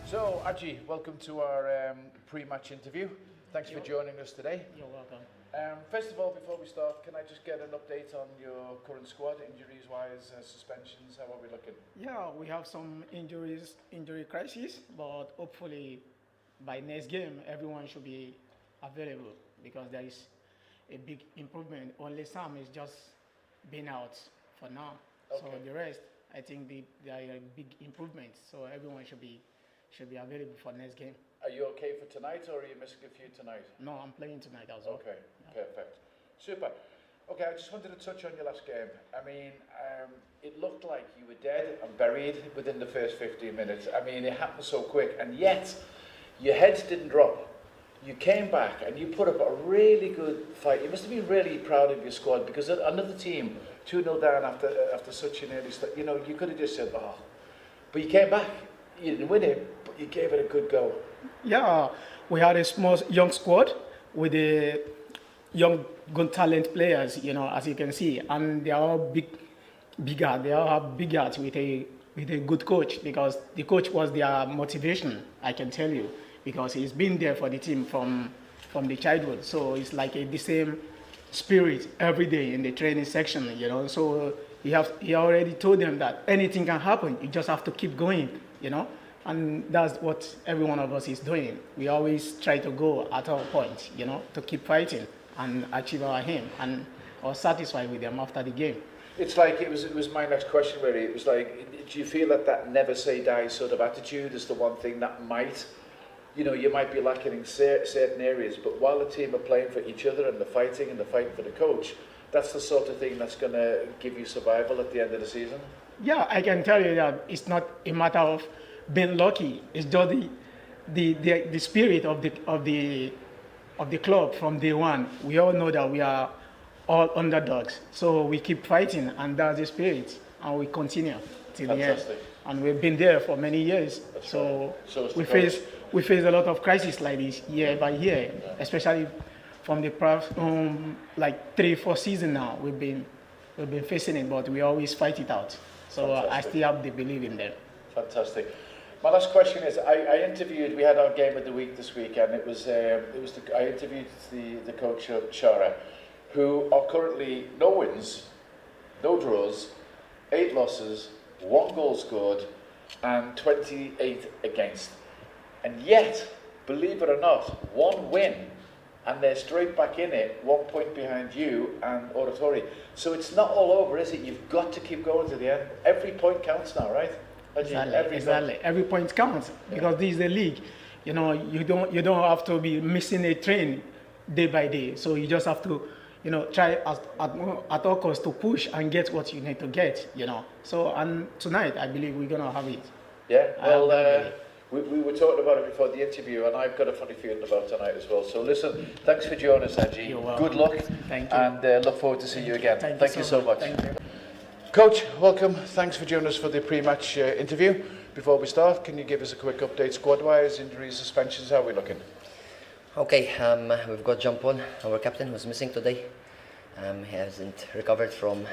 So, Aji, welcome to our pre-match interview. Thanks for joining us today. You're welcome. First of all, before we start, can I just get an update on your current squad, injuries-wise, suspensions? How are we looking? Yeah, we have some injury crisis, but hopefully by next game everyone should be available because there is a big improvement. Only Sam is just been out for now. So Okay. the rest, I think there are big improvements. So everyone should be available for next game. Are you okay for tonight, or are you missing a few tonight? No, I'm playing tonight as well. Okay, perfect. Super. Okay, I just wanted to touch on your last game. I mean, it looked like you were dead and buried within the first 15 minutes. I mean, it happened so quick, and yet your heads didn't drop. You came back and you put up a really good fight. You must have been really proud of your squad, because another team 2-0 down after such an early start, you know, you could have just said, oh. But you came back. You didn't win it, but you gave it a good go. Yeah, we had a small young squad with the young good talent players, you know, as you can see, and they are all bigger. They all have big hearts with a good coach, because the coach was their motivation, I can tell you, because he's been there for the team from the childhood. So it's like the same spirit every day in the training section, you know. So he already told them that anything can happen. You just have to keep going, you know. And that's what every one of us is doing. We always try to go at our point, you know, to keep fighting and achieve our aim, and are satisfied with them after the game. It's like, it was my next question really. It was like, do you feel that never say die sort of attitude is the one thing that might, you know, you might be lacking in certain areas, but while the team are playing for each other and they're fighting for the coach, that's the sort of thing that's going to give you survival at the end of the season? Yeah, I can tell you that it's not a matter of being lucky. It's just the spirit of the club from day one. We all know that we are all underdogs, so we keep fighting, and that's the spirit, and we continue till the end. And we've been there for many years. That's so right. So we face a lot of crises like this year by year, especially from the past like 3-4 seasons now. We've been facing it, but we always fight it out. So I still have the belief in them. Fantastic. My last question is, I interviewed, we had our game of the week this week, and I interviewed the coach of Shara, who are currently no wins, no draws, 8 losses, 1 goal scored, and 28 against. And yet, believe it or not, 1 win, and they're straight back in it, 1 point behind you and Oratori. So it's not all over, is it? You've got to keep going to the end. Every point counts now, right? Exactly. Every point counts, because this is the league. You know, you don't have to be missing a train day by day. So you just have to, you know, try at all costs to push and get what you need to get. You know. So, and tonight I believe we're gonna have it. Yeah. Well, we were talking about it before the interview, and I've got a funny feeling about tonight as well. So listen, thanks for joining us, Aji. Good luck. Thank you. And look forward to seeing you again. Thank you so much. Thank you. Coach, welcome. Thanks for joining us for the pre-match interview. Before we start, can you give us a quick update squad-wise, injuries, suspensions, how are we looking? Okay, we've got John Paul, our captain, who's missing today. He hasn't recovered from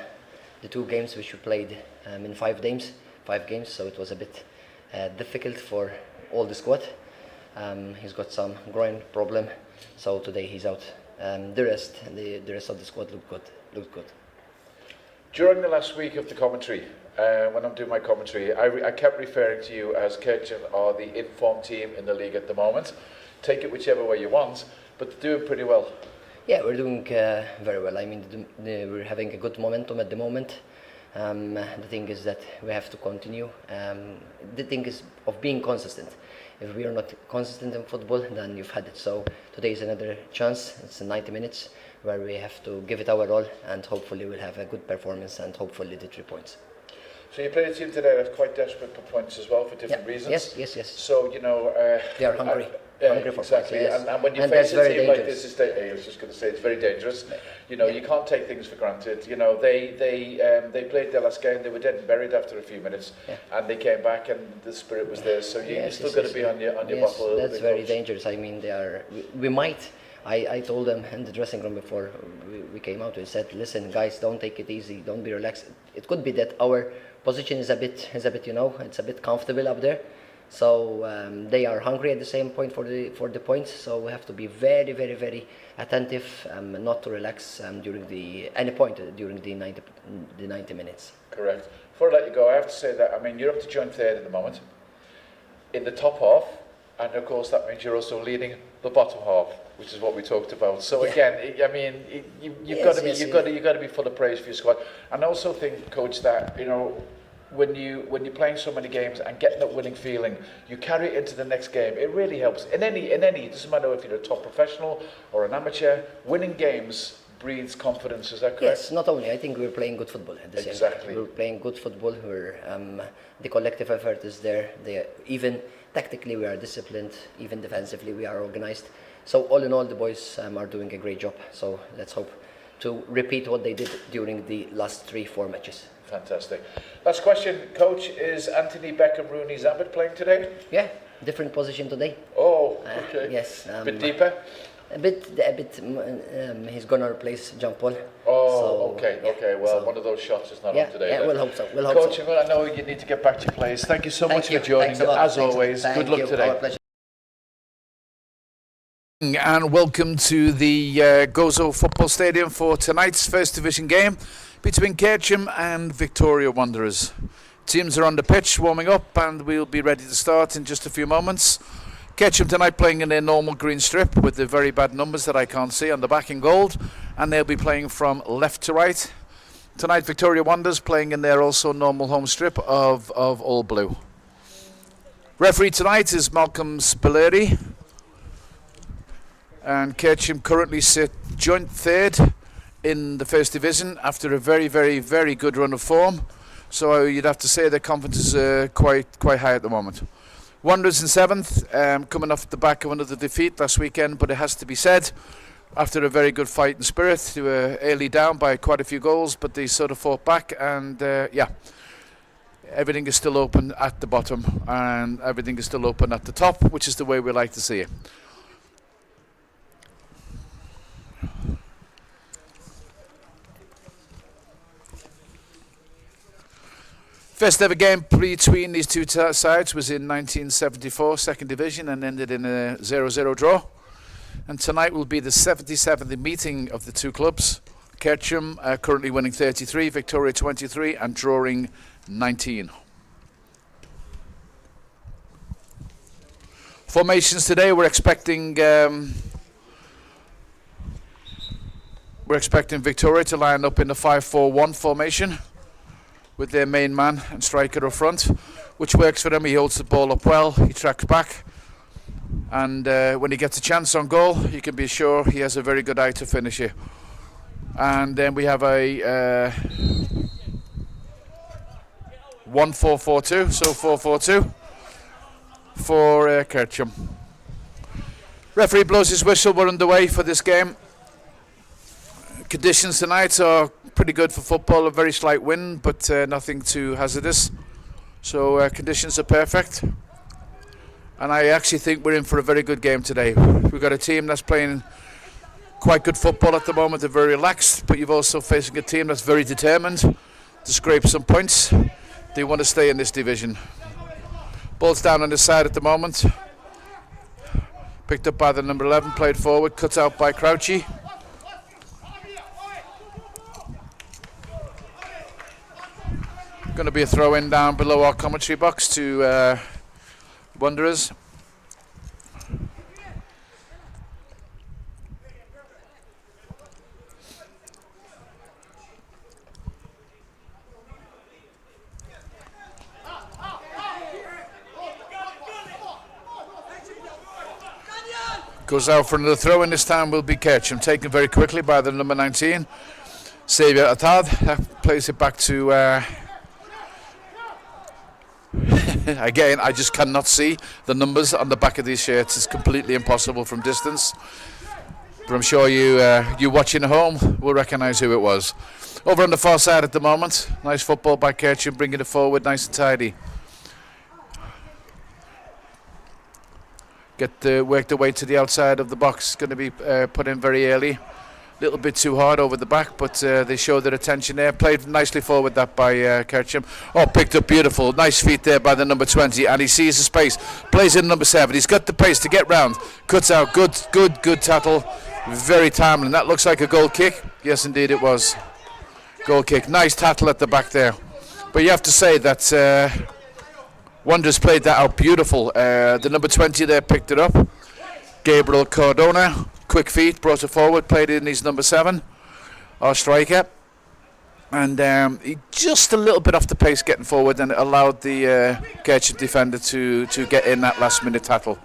the 2 games which we played in 5 games, so it was a bit difficult for all the squad. He's got some groin problem, so today he's out. The rest of the squad looked good. During the last week of the commentary, when I'm doing my commentary, I kept referring to you as Kercem are the informed team in the league at the moment. Take it whichever way you want, but they're doing pretty well. Yeah, we're doing very well. I mean, we're having a good momentum at the moment. The thing is that we have to continue. The thing is of being consistent. If we are not consistent in football, then you've had it. So today is another chance. It's 90 minutes where we have to give it our all, and hopefully we'll have a good performance, and hopefully the 3 points. So you played a team today that's quite desperate for points as well, for different reasons. Yes. So, you know... they are hungry. Hungry for exactly. points, yes. And when you and face a team dangerous. like this, I was just going to say, it's very dangerous. You know, you can't take things for granted. You know, they played their last game, they were dead and buried after a few minutes, and they came back and the spirit was there. So you're still going to be on your bottle a little bit. That's very dangerous. I mean, we might... I told them in the dressing room before we came out, we said, listen guys, don't take it easy, don't be relaxed. It could be that our position is a bit, you know, it's a bit comfortable up there, So they are hungry at the same point for the points. So we have to be very, very, very attentive, not to relax during any point during the 90 minutes. Correct. Before I let you go, I have to say that, I mean, you're up to joint third at the moment in the top half, and of course that means you're also leading the bottom half, which is what we talked about. So again, I mean, you've got to be full of praise for your squad. And I also think, coach, that when you're playing so many games and getting that winning feeling, you carry it into the next game. It really helps. In any, it doesn't matter if you're a top professional or an amateur. Winning games breeds confidence. Is that correct? Yes. Not only, I think we're playing good football at the same time. Exactly. We're playing good football. The collective effort is there. Even tactically, we are disciplined. Even defensively, we are organized. So all in all, the boys are doing a great job. So let's hope to repeat what they did during the last 3-4 matches. Fantastic. Last question, coach. Is Anthony Beckham Rooney Zabit playing today? Yeah, different position today. Oh, okay. Yes. A bit deeper? A bit. He's gonna replace Jean Paul. Oh, so, okay. Well, one of those shots is not on today. Yeah, we'll hope so. Coach, I know you need to get back to your place. Thank you so much for joining. As always, good luck today. Our pleasure. And welcome to the Gozo Football Stadium for tonight's First Division game between Kercem and Victoria Wanderers. Teams are on the pitch warming up and we'll be ready to start in just a few moments. Kercem tonight playing in their normal green strip with the very bad numbers that I can't see on the back in gold, and they'll be playing from left to right. Tonight Victoria Wanderers playing in their also normal home strip of all blue. Referee tonight is Malcolm Spilleri. And Kercem currently sit joint third in the First Division after a very, very, very good run of form. So you'd have to say their confidence is quite high at the moment. Wanderers in seventh, coming off the back of another defeat last weekend, but it has to be said, after a very good fight in spirit, they were early down by quite a few goals, but they sort of fought back, and everything is still open at the bottom, and everything is still open at the top, which is the way we like to see it. First ever game between these two sides was in 1974, second division, and ended in a 0-0 draw. And tonight will be the 77th meeting of the two clubs. Kercem currently winning 33, Victoria 23, and drawing 19. Formations today, we're expecting Victoria to line up in the 5-4-1 formation, with their main man and striker up front, which works for him. He holds the ball up well, he tracks back, and when he gets a chance on goal, you can be sure he has a very good eye to finish it. And then we have a 1-4-4-2, so 4-4-2 for Kercem. Referee blows his whistle, we're underway for this game. Conditions tonight are pretty good for football, a very slight wind, but nothing too hazardous. So conditions are perfect. And I actually think we're in for a very good game today. We've got a team that's playing quite good football at the moment, they're very relaxed, but you've also facing a team that's very determined to scrape some points. They want to stay in this division. Ball's down on the side at the moment. Picked up by the number 11, played forward, cut out by Crouchy. Going to be a throw in down below our commentary box to Wanderers. Goes out for another throw in, this time will be Kercem, taken very quickly by the number 19, Xavier Attard. That plays it back to again, I just cannot see the numbers on the back of these shirts. It's completely impossible from distance. But I'm sure you watching at home will recognise who it was. Over on the far side at the moment. Nice football by Kercem, bringing it forward nice and tidy. Work the way to the outside of the box. Going to be put in very early. little bit too hard over the back, but they showed their attention there. Played nicely forward that by Kercem. Oh, picked up beautiful. Nice feet there by the number 20, and he sees the space. Plays in number 7. He's got the pace to get round. Cuts out. Good tackle. Very timely. And that looks like a goal kick. Yes, indeed it was. Goal kick. Nice tackle at the back there. But you have to say that Wanderers played that out beautiful. The number 20 there picked it up. Gabriel Cardona. Quick feet, brought it forward, played it in his number 7, our striker, and he just a little bit off the pace getting forward, and it allowed the Kercem defender to get in that last minute tackle.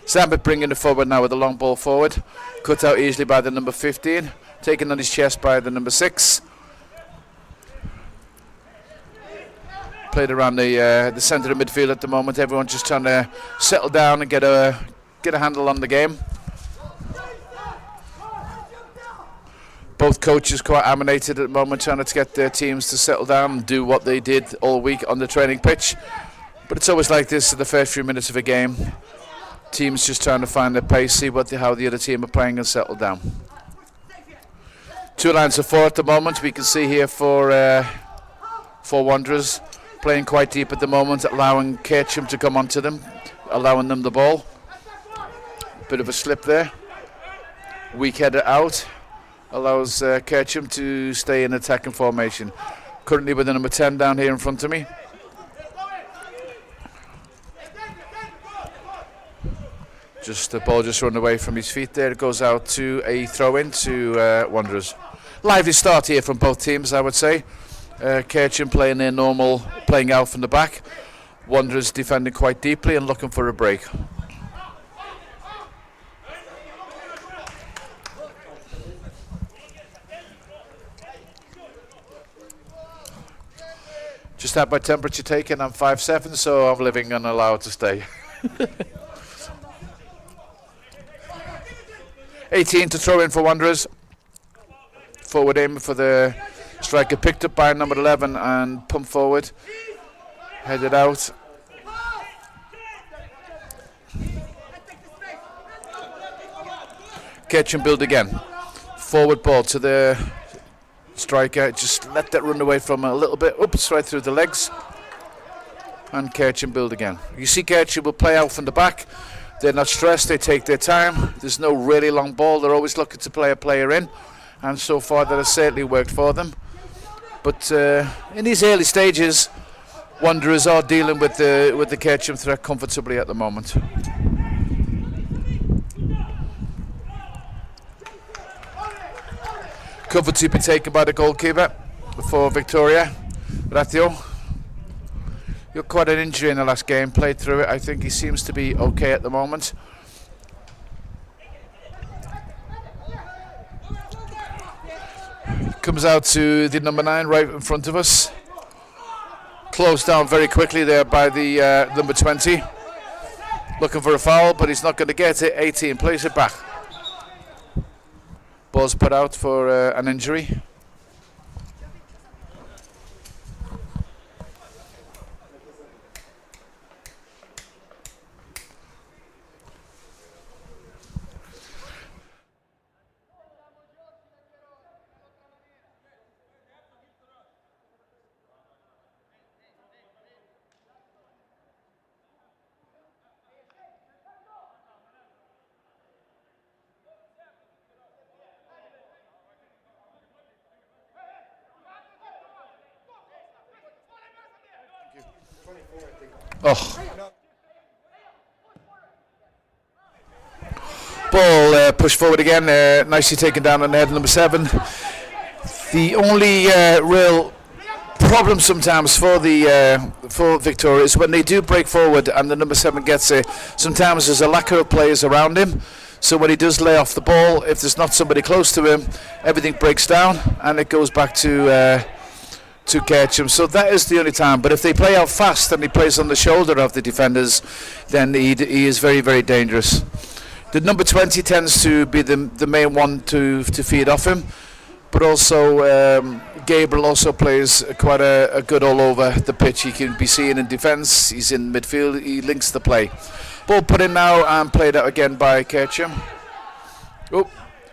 Zambit bringing it forward now with a long ball forward, cut out easily by the number 15, taken on his chest by the number 6. Played around the centre of midfield at the moment. Everyone's just trying to settle down and get a handle on the game. Both coaches quite animated at the moment, trying to get their teams to settle down and do what they did all week on the training pitch. But it's always like this in the first few minutes of a game. Teams just trying to find their pace, see how the other team are playing and settle down. 2 lines of 4 at the moment. We can see here for Wanderers playing quite deep at the moment, allowing Kercem to come onto them, allowing them the ball. Bit of a slip there. Weak header out. Allows Kercem to stay in attacking formation. Currently with the number 10 down here in front of me. Just the ball just run away from his feet there. It goes out to a throw-in to Wanderers. Lively start here from both teams, I would say. Kercem playing their normal, playing out from the back. Wanderers defending quite deeply and looking for a break. Just had my temperature taken. I'm 5'7", so I'm living and allowed to stay. 18 to throw in for Wanderers. Forward aim for the striker, picked up by number 11 and pumped forward. Headed out. Catch and build again. Forward ball to the striker, just let that run away from a little bit. Oops, right through the legs. And Kercem build again. You see Kercem will play out from the back. They're not stressed, they take their time. There's no really long ball. They're always looking to play a player in. And so far that has certainly worked for them. But in these early stages, Wanderers are dealing with the Kercem threat comfortably at the moment. Cover to be taken by the goalkeeper for Victoria. Ratio. Got quite an injury in the last game, played through it. I think he seems to be okay at the moment. Comes out to the number 9 right in front of us. Closed down very quickly there by the number 20. Looking for a foul, but he's not going to get it. 18 plays it back. Ball's put out for an injury. Oh. Ball pushed forward again, nicely taken down on the head of number 7. The only real problem sometimes for Victoria is when they do break forward and the number 7 gets it. Sometimes there's a lack of players around him, so when he does lay off the ball, if there's not somebody close to him, everything breaks down and it goes back to Kercem. So that is the only time. But if they play out fast and he plays on the shoulder of the defenders, then he is very, very dangerous. The number 20 tends to be the main one to feed off him, but also Gabriel also plays quite a good all over the pitch. He can be seen in defence, he's in midfield, he links the play. Ball put in now and played out again by Kercem. Oh,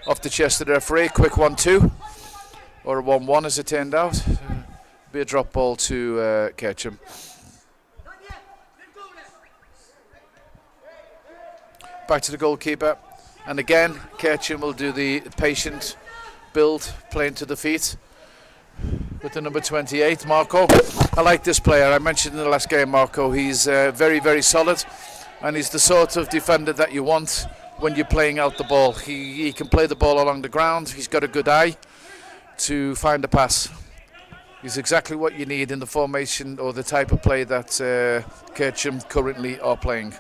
off the chest of the referee. Quick 1-2, or a 1-1 as it turned out. Be a drop ball to Kercem. Back to the goalkeeper, and again Kercem will do the patient build, playing to the feet with the number 28, Marco. I like this player. I mentioned in the last game, Marco. He's very, very solid, and he's the sort of defender that you want when you're playing out the ball. He can play the ball along the ground. He's got a good eye to find a pass. He's exactly what you need in the formation or the type of play that Kercem currently are playing.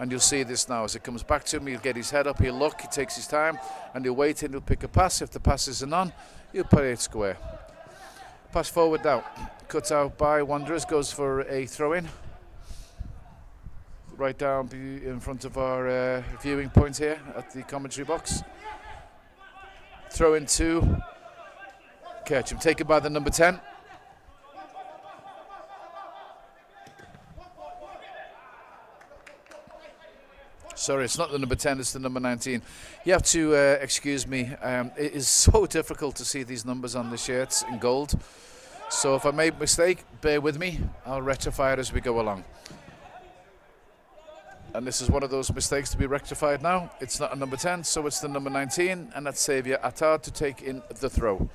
And you'll see this now as it comes back to him. He'll get his head up, he'll look, he takes his time, and he'll wait and he'll pick a pass. If the pass isn't on, he'll play it square. Pass forward now. Cut out by Wanderers, goes for a throw-in. Right down in front of our viewing point here at the commentary box. Throw-in to Kercem, taken by the number 10. Sorry, it's not the number 10, it's the number 19. You have to excuse me. It is so difficult to see these numbers on the shirts in gold. So if I made a mistake, bear with me. I'll rectify it as we go along. And this is one of those mistakes to be rectified now. It's not a number 10, so it's the number 19, and that's Xavier Attard to take in the throw.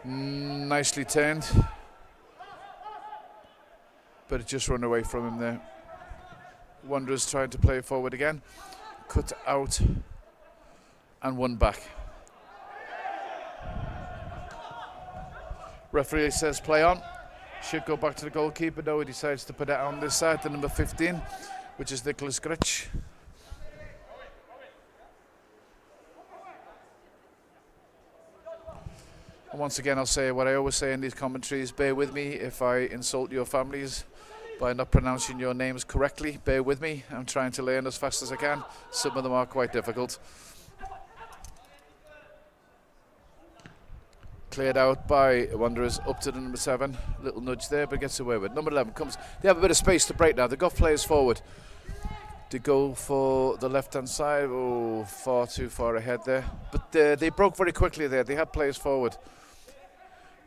Nicely turned. But it just run away from him there. Wanderers trying to play forward again. Cut out and one back. Referee says play on. Should go back to the goalkeeper. No, he decides to put it on this side, the number 15, which is Nicholas Gritch. And once again, I'll say what I always say in these commentaries. Bear with me if I insult your families by not pronouncing your names correctly. Bear with me. I'm trying to learn as fast as I can. Some of them are quite difficult. Cleared out by Wanderers up to the number 7. Little nudge there, but gets away with it. Number 11 comes. They have a bit of space to break now. They've got players forward. To go for the left-hand side. Oh, far too far ahead there. But they broke very quickly there. They had players forward.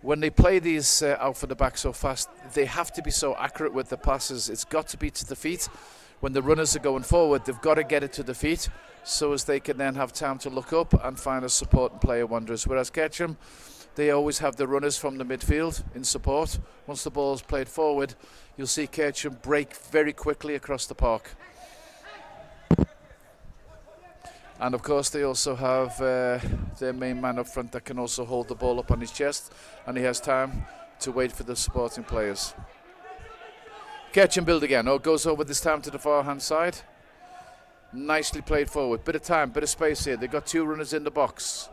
When they play these out for the back so fast, they have to be so accurate with the passes. It's got to be to the feet. When the runners are going forward, they've got to get it to the feet so as they can then have time to look up and find a supporting player, Wanderers. Whereas Kercem, they always have the runners from the midfield in support. Once the ball's played forward, you'll see Kercem break very quickly across the park. And of course they also have their main man up front that can also hold the ball up on his chest, and he has time to wait for the supporting players. Kercem build again. Oh, goes over this time to the far hand side. Nicely played forward. Bit of time, bit of space here. They've got two runners in the box.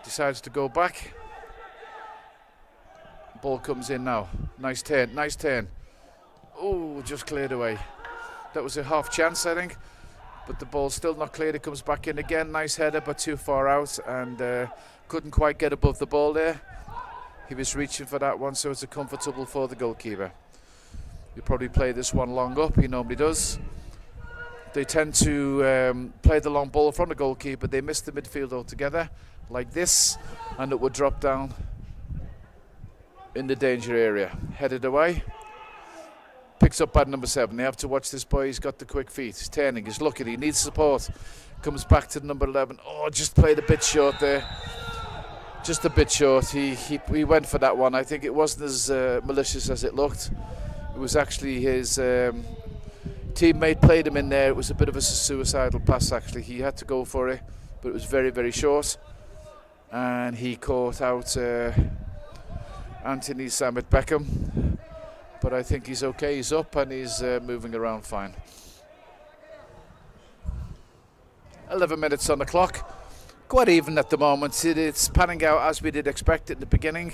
Decides to go back. Ball comes in now. Nice turn, nice turn. Oh, just cleared away. That was a half chance, I think. But the ball's still not cleared. It comes back in again. Nice header, but too far out, and couldn't quite get above the ball there. He was reaching for that one, so it's a comfortable for the goalkeeper. He'll probably play this one long up. He normally does. They tend to play the long ball from the goalkeeper. They miss the midfield altogether, like this, and it would drop down in the danger area. Headed away. Picks up by number 7. They have to watch this boy. He's got the quick feet. He's turning. He's looking. He needs support. Comes back to number 11. Oh, just played a bit short there. Just a bit short. He went for that one. I think it wasn't as malicious as it looked. It was actually his teammate played him in there. It was a bit of a suicidal pass, actually. He had to go for it, but it was very, very short. And he caught out Anthony Samet Beckham. But I think he's okay. He's up and he's moving around fine. 11 minutes on the clock. Quite even at the moment. It's panning out as we did expect at the beginning.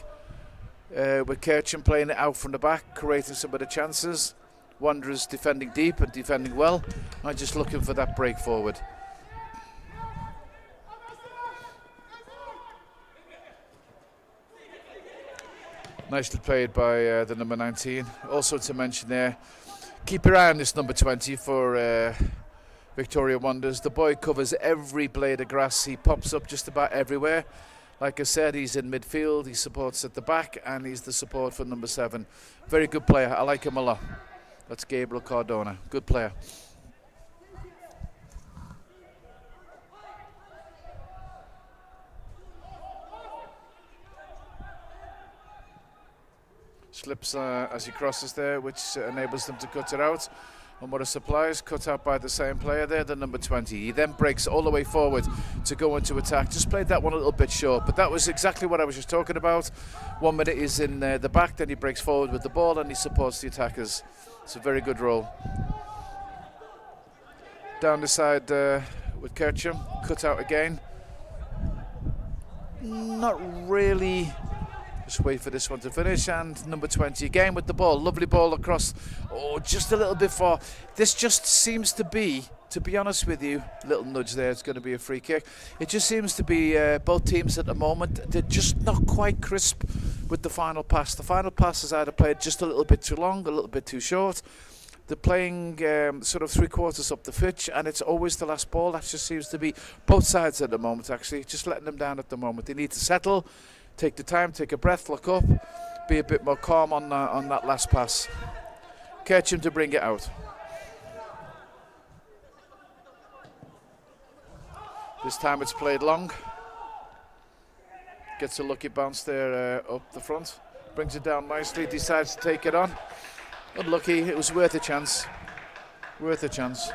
With Kercem playing it out from the back, creating some of the chances. Wanderers defending deep and defending well. I'm just looking for that break forward. Nicely played by the number 19. Also to mention there, keep your eye on this number 20 for Victoria Wonders. The boy covers every blade of grass. He pops up just about everywhere. Like I said, he's in midfield, he supports at the back, and he's the support for number 7. Very good player. I like him a lot. That's Gabriel Cardona. Good player. Slips as he crosses there, which enables them to cut it out. And what a surprise, cut out by the same player there, the number 20. He then breaks all the way forward to go into attack. Just played that one a little bit short, but that was exactly what I was just talking about. 1 minute he's in the back, then he breaks forward with the ball and he supports the attackers. It's a very good role. Down the side with Kercem, cut out again. Not really. Just wait for this one to finish, and number 20 again with the ball. Lovely ball across. Oh, just a little bit far. This just seems to be honest with you, little nudge there, it's going to be a free kick. It just seems to be both teams at the moment, they're just not quite crisp with the final pass. The final pass is either played just a little bit too long, a little bit too short. They're playing sort of 3/4 up the pitch, and it's always the last ball. That just seems to be both sides at the moment, actually. Just letting them down at the moment. They need to settle. Take the time, take a breath, look up, be a bit more calm on that last pass. Catch him to bring it out. This time it's played long. Gets a lucky bounce there up the front. Brings it down nicely, decides to take it on. Unlucky, it was worth a chance. Worth a chance.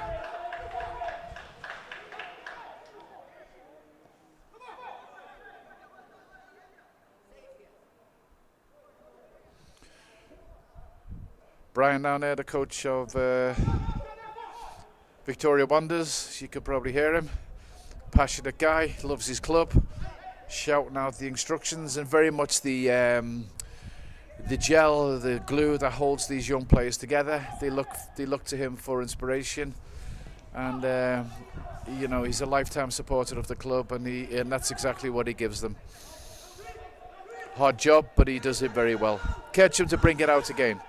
Brian down there, the coach of Victoria Wonders. You could probably hear him. Passionate guy, loves his club. Shouting out the instructions, and very much the gel, the glue that holds these young players together. They look to him for inspiration, and you know, he's a lifetime supporter of the club, and that's exactly what he gives them. Hard job, but he does it very well. Catch him to bring it out again.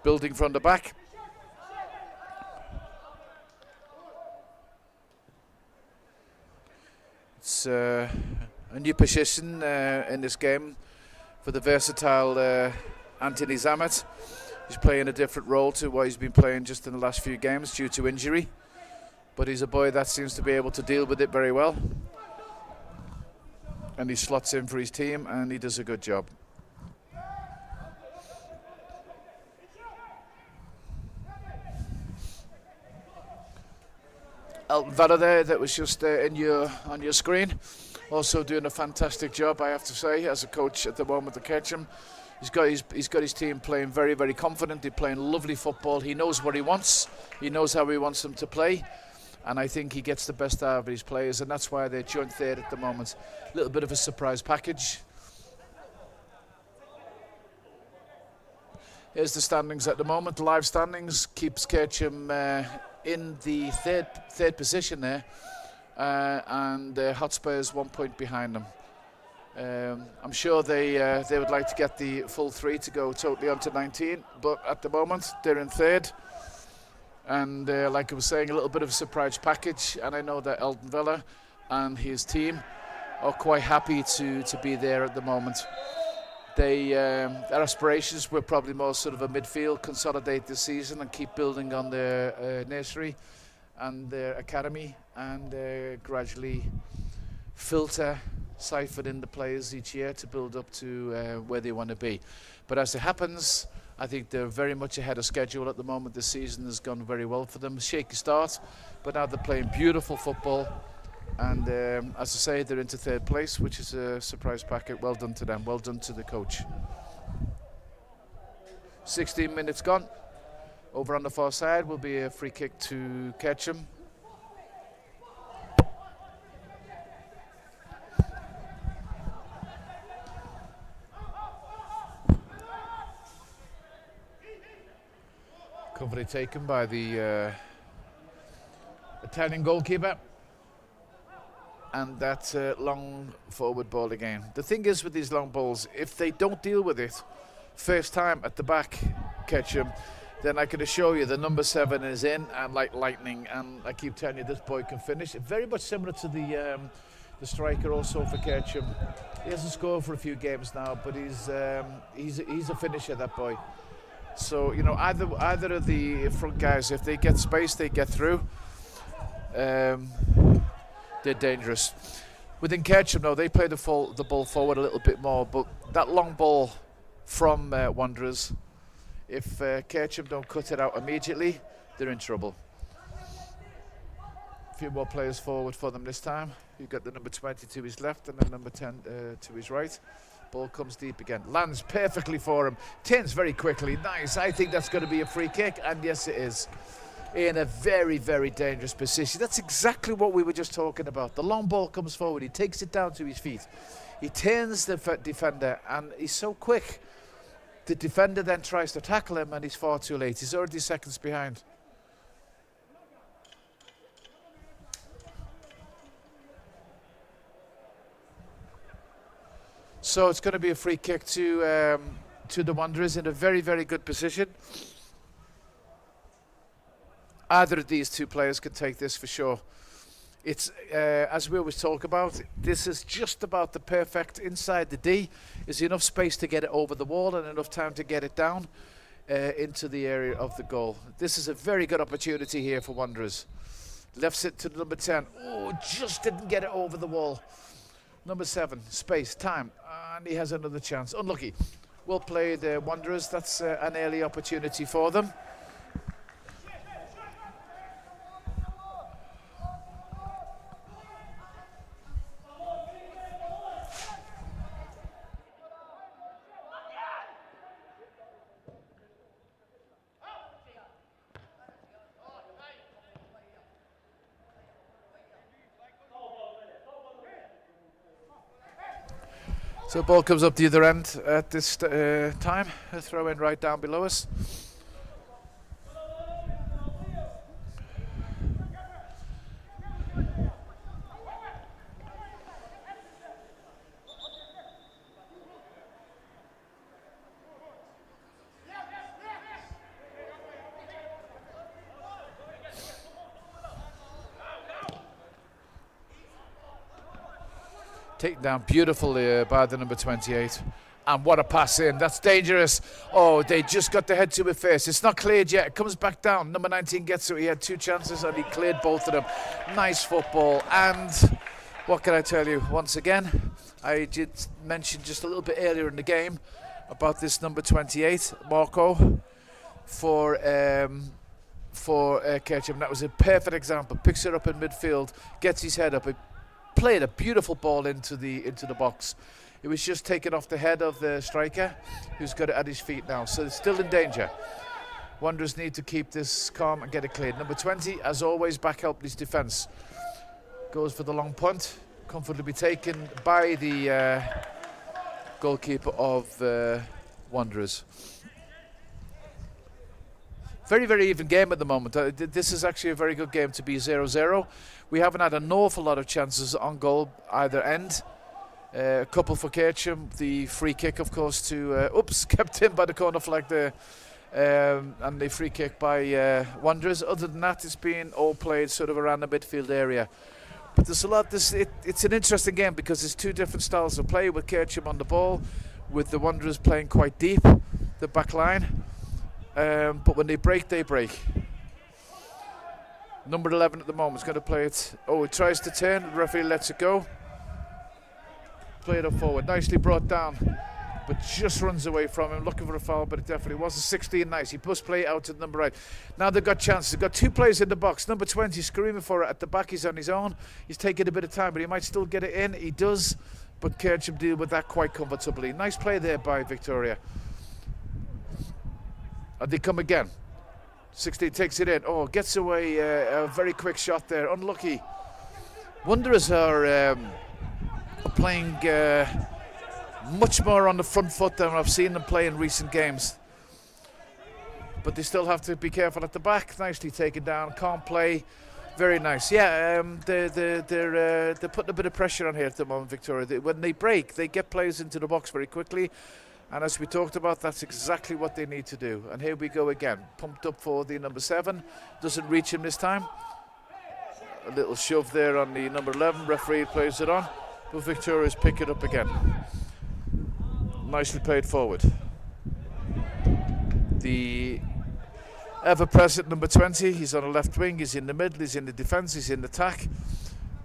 Building from the back. It's a new position in this game for the versatile Anthony Zamet. He's playing a different role to what he's been playing just in the last few games due to injury. But he's a boy that seems to be able to deal with it very well. And he slots in for his team, and he does a good job. Elton Vella there, that was just on your screen, also doing a fantastic job, I have to say, as a coach at the moment at Kercem. He's got his team playing very, very confident. They're playing lovely football. He knows what he wants. He knows how he wants them to play, and I think he gets the best out of his players, and that's why they're joint third at the moment. A little bit of a surprise package. Here's the standings at the moment. Live standings keeps Kercem in the third position there, and Hotspurs 1 point behind them. I'm sure they would like to get the full 3 to go totally on to 19, but at the moment they're in third, and like I was saying, a little bit of a surprise package, and I know that Elton Villa and his team are quite happy to be there at the moment. Their aspirations were probably more sort of a midfield, consolidate this season and keep building on their nursery and their academy, and gradually siphon in the players each year to build up to where they want to be. But as it happens, I think they're very much ahead of schedule at the moment. This season has gone very well for them. Shaky start, but now they're playing beautiful football. And as I say, they're into third place, which is a surprise packet. Well done to them. Well done to the coach. 16 minutes gone. Over on the far side will be a free kick to Kercem. Coverage taken by the Italian goalkeeper. And that's a long forward ball again. The thing is with these long balls, if they don't deal with it first time at the back, Kercem, then I can assure you the number 7 is in and like lightning. And I keep telling you, this boy can finish. Very much similar to the striker also for Kercem. He hasn't scored for a few games now, but he's a finisher, that boy. So you know, either of the front guys, if they get space, they get through. They're dangerous. Within Kercem, though, they play the ball forward a little bit more, but that long ball from Wanderers, if Kercem don't cut it out immediately, they're in trouble. A few more players forward for them this time. You've got the number 20 to his left and then number 10 to his right. Ball comes deep again. Lands perfectly for him. Turns very quickly. Nice. I think that's going to be a free kick, and yes, it is. In a very, very dangerous position. That's exactly what we were just talking about. The long ball comes forward. He takes it down to his feet. He turns the defender, and he's so quick. The defender then tries to tackle him, and he's far too late. He's already seconds behind. So it's going to be a free kick to the Wanderers in a very, very good position. Either of these two players can take this for sure. It's, as we always talk about, this is just about the perfect inside the D. Is enough space to get it over the wall and enough time to get it down into the area of the goal. This is a very good opportunity here for Wanderers. Left it to number 10. Oh, just didn't get it over the wall. Number 7, space, time, and he has another chance. Unlucky. Well played, Wanderers. That's an early opportunity for them. So the ball comes up the other end at this time. A throw in right down below us. Taken down beautifully by the number 28. And what a pass in. That's dangerous. Oh, they just got the head to it first. It's not cleared yet. It comes back down. Number 19 gets it. He had 2 chances and he cleared both of them. Nice football. And what can I tell you? Once again, I did mention just a little bit earlier in the game about this number 28, Marco, for Kercem. That was a perfect example. Picks it up in midfield, gets his head up. It played a beautiful ball into the box. It was just taken off the head of the striker, who's got it at his feet now. So it's still in danger. Wanderers need to keep this calm and get it cleared. Number 20, as always, back help his defence. Goes for the long punt. Comfortably taken by the goalkeeper of Wanderers. Very, very even game at the moment. This is actually a very good game to be 0-0. We haven't had an awful lot of chances on goal either end. A couple for Kercem. The free kick, of course, to... kept in by the corner flag there. And the free kick by Wanderers. Other than that, it's been all played sort of around the midfield area. But there's a lot... It's an interesting game because there's 2 different styles of play, with Kercem on the ball, with the Wanderers playing quite deep, the back line. But when they break, they break. Number 11 at the moment is going to play it. Oh, it tries to turn. The referee lets it go. Play it up forward. Nicely brought down, but just runs away from him. Looking for a foul, but it definitely was. A 16, nice. He must play it out to the number 8. Now they've got chances. They've got 2 players in the box. Number 20 screaming for it at the back. He's on his own. He's taking a bit of time, but he might still get it in. He does, but Kercem deal with that quite comfortably. Nice play there by Victoria. And they come again. 16 takes it in. Oh, gets away. A very quick shot there. Unlucky. Wanderers are playing much more on the front foot than I've seen them play in recent games. But they still have to be careful at the back. Nicely taken down. Can't play. Very nice. Yeah, they're putting a bit of pressure on here at the moment, Victoria. When they break, they get players into the box very quickly. And as we talked about, that's exactly what they need to do. And here we go again. Pumped up for the number 7. Doesn't reach him this time. A little shove there on the number 11. Referee plays it on. But Victoria's pick it up again. Nicely played forward. The ever-present number 20. He's on the left wing. He's in the middle. He's in the defence. He's in the attack.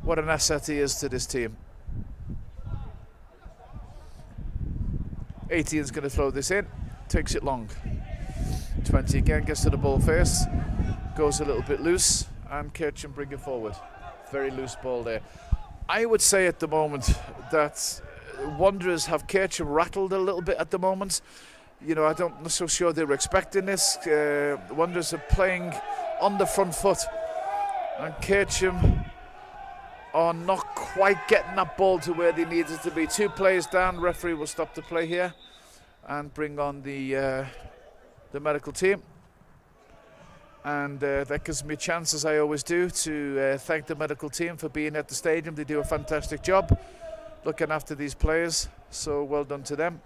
What an asset he is to this team. 18's going to throw this in, takes it long. 20 again, gets to the ball first, goes a little bit loose, and Kercem bring it forward. Very loose ball there. I would say at the moment that Wanderers have Kercem rattled a little bit at the moment. You know, I'm not so sure they were expecting this. Wanderers are playing on the front foot, and Kercem are not quite getting that ball to where they need it to be. 2 players down. Referee will stop the play here and bring on the medical team. And that gives me a chance, as I always do, to thank the medical team for being at the stadium. They do a fantastic job looking after these players, so well done to them.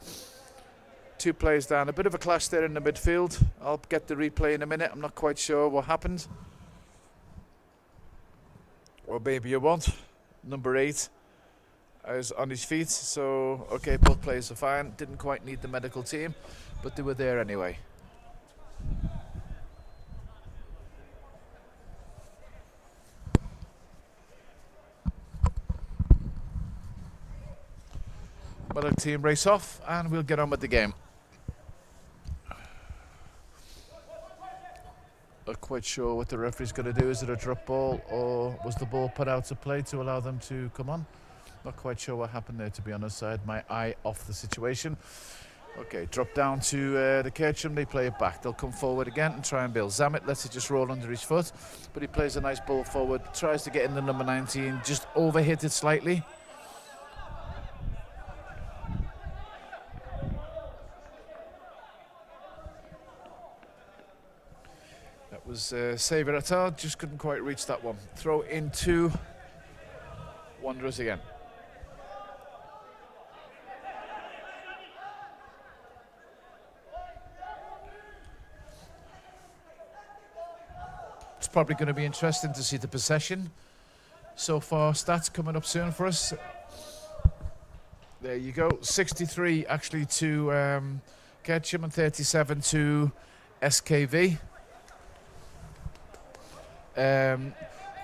2 players down. A bit of a clash there in the midfield. I'll get the replay in a minute. I'm not quite sure what happened. Or maybe you won't. Number 8 is on his feet, so okay, both players are fine. Didn't quite need the medical team, but they were there anyway. Medical team race off, and we'll get on with the game. Not quite sure what the referee's going to do. Is it a drop ball, or was the ball put out to play to allow them to come on? Not quite sure what happened there, to be honest. I had my eye off the situation. Okay, drop down to the Kercem. They play it back. They'll come forward again and try and build. Zamet lets it just roll under his foot, but he plays a nice ball forward. Tries to get in the number 19, just overhit it slightly. Was Saver Attar, just couldn't quite reach that one. Throw into Wanderers again. It's probably going to be interesting to see the possession. So far, stats coming up soon for us. There you go, 63 actually to Kercem and 37 to SKV.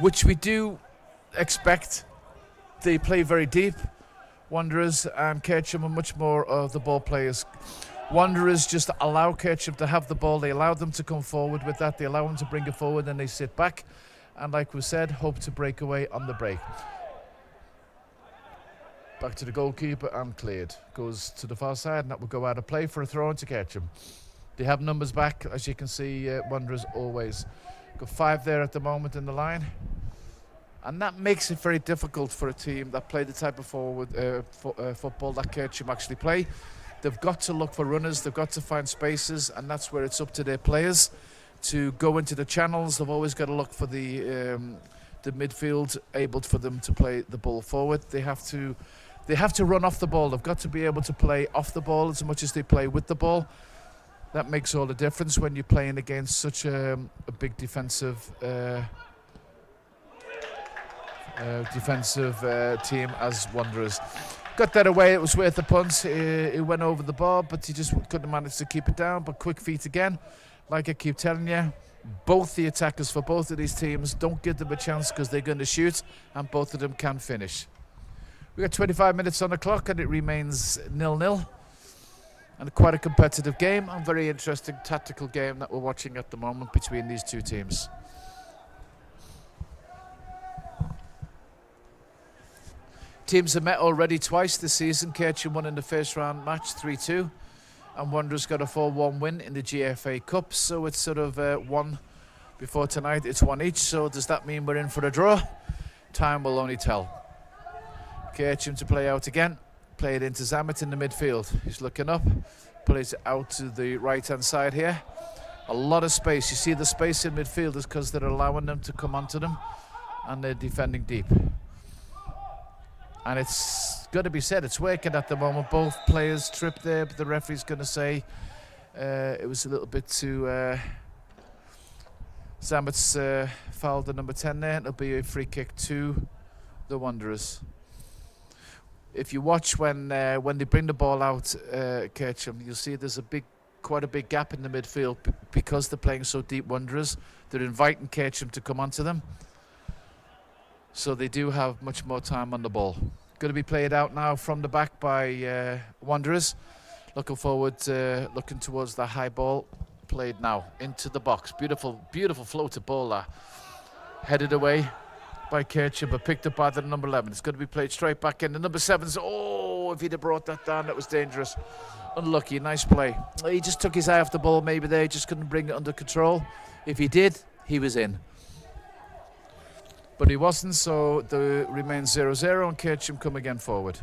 Which we do expect. They play very deep. Wanderers and Kercem are much more of the ball players. Wanderers just allow Kercem to have the ball. They allow them to come forward with that. They allow them to bring it forward, and they sit back. And like we said, hope to break away on the break. Back to the goalkeeper and cleared. Goes to the far side, and that will go out of play for a throw into Kercem. They have numbers back, as you can see. Wanderers always. Got 5 there at the moment in the line, and that makes it very difficult for a team that play the type of forward football that Kercem actually play. They've got to look for runners, they've got to find spaces, and that's where it's up to their players to go into the channels. They've always got to look for the midfield, able for them to play the ball forward. They have to run off the ball. They've got to be able to play off the ball as much as they play with the ball. That makes all the difference when you're playing against such a big defensive team as Wanderers. Got that away, it was worth the punt. He went over the bar, but he just couldn't manage to keep it down. But quick feet again. Like I keep telling you, both the attackers for both of these teams, don't give them a chance because they're going to shoot, and both of them can finish. We got 25 minutes on the clock, and it remains 0-0. And quite a competitive game, and very interesting tactical game that we're watching at the moment between these two teams. Teams have met already twice this season. Kercem won in the first round match 3-2, and Wanderers got a 4-1 win in the GFA Cup. So it's sort of one before tonight, it's one each. So does that mean we're in for a draw? Time will only tell. Kercem to play out again. Play it into Zamet in the midfield. He's looking up, plays it out to the right-hand side here. A lot of space. You see the space in midfield is because they're allowing them to come onto them, and they're defending deep. And it's got to be said, it's working at the moment. Both players tripped there, but the referee's going to say it was a little bit too... Zamet's fouled the number 10 there. It'll be a free kick to the Wanderers. If you watch when they bring the ball out, Kercem, you'll see there's quite a big gap in the midfield because they're playing so deep. Wanderers, they're inviting Kercem to come onto them, so they do have much more time on the ball. Going to be played out now from the back by Wanderers. Looking forward, looking towards the high ball. Played now into the box. Beautiful, beautiful floated ball there. Headed away by Kercem, but picked up by the number 11. It's going to be played straight back in. The number 7's, oh, if he'd have brought that down, that was dangerous. Unlucky, nice play. He just took his eye off the ball maybe there, he just couldn't bring it under control. If he did, he was in. But he wasn't, so there remains 0-0 and Kercem come again forward.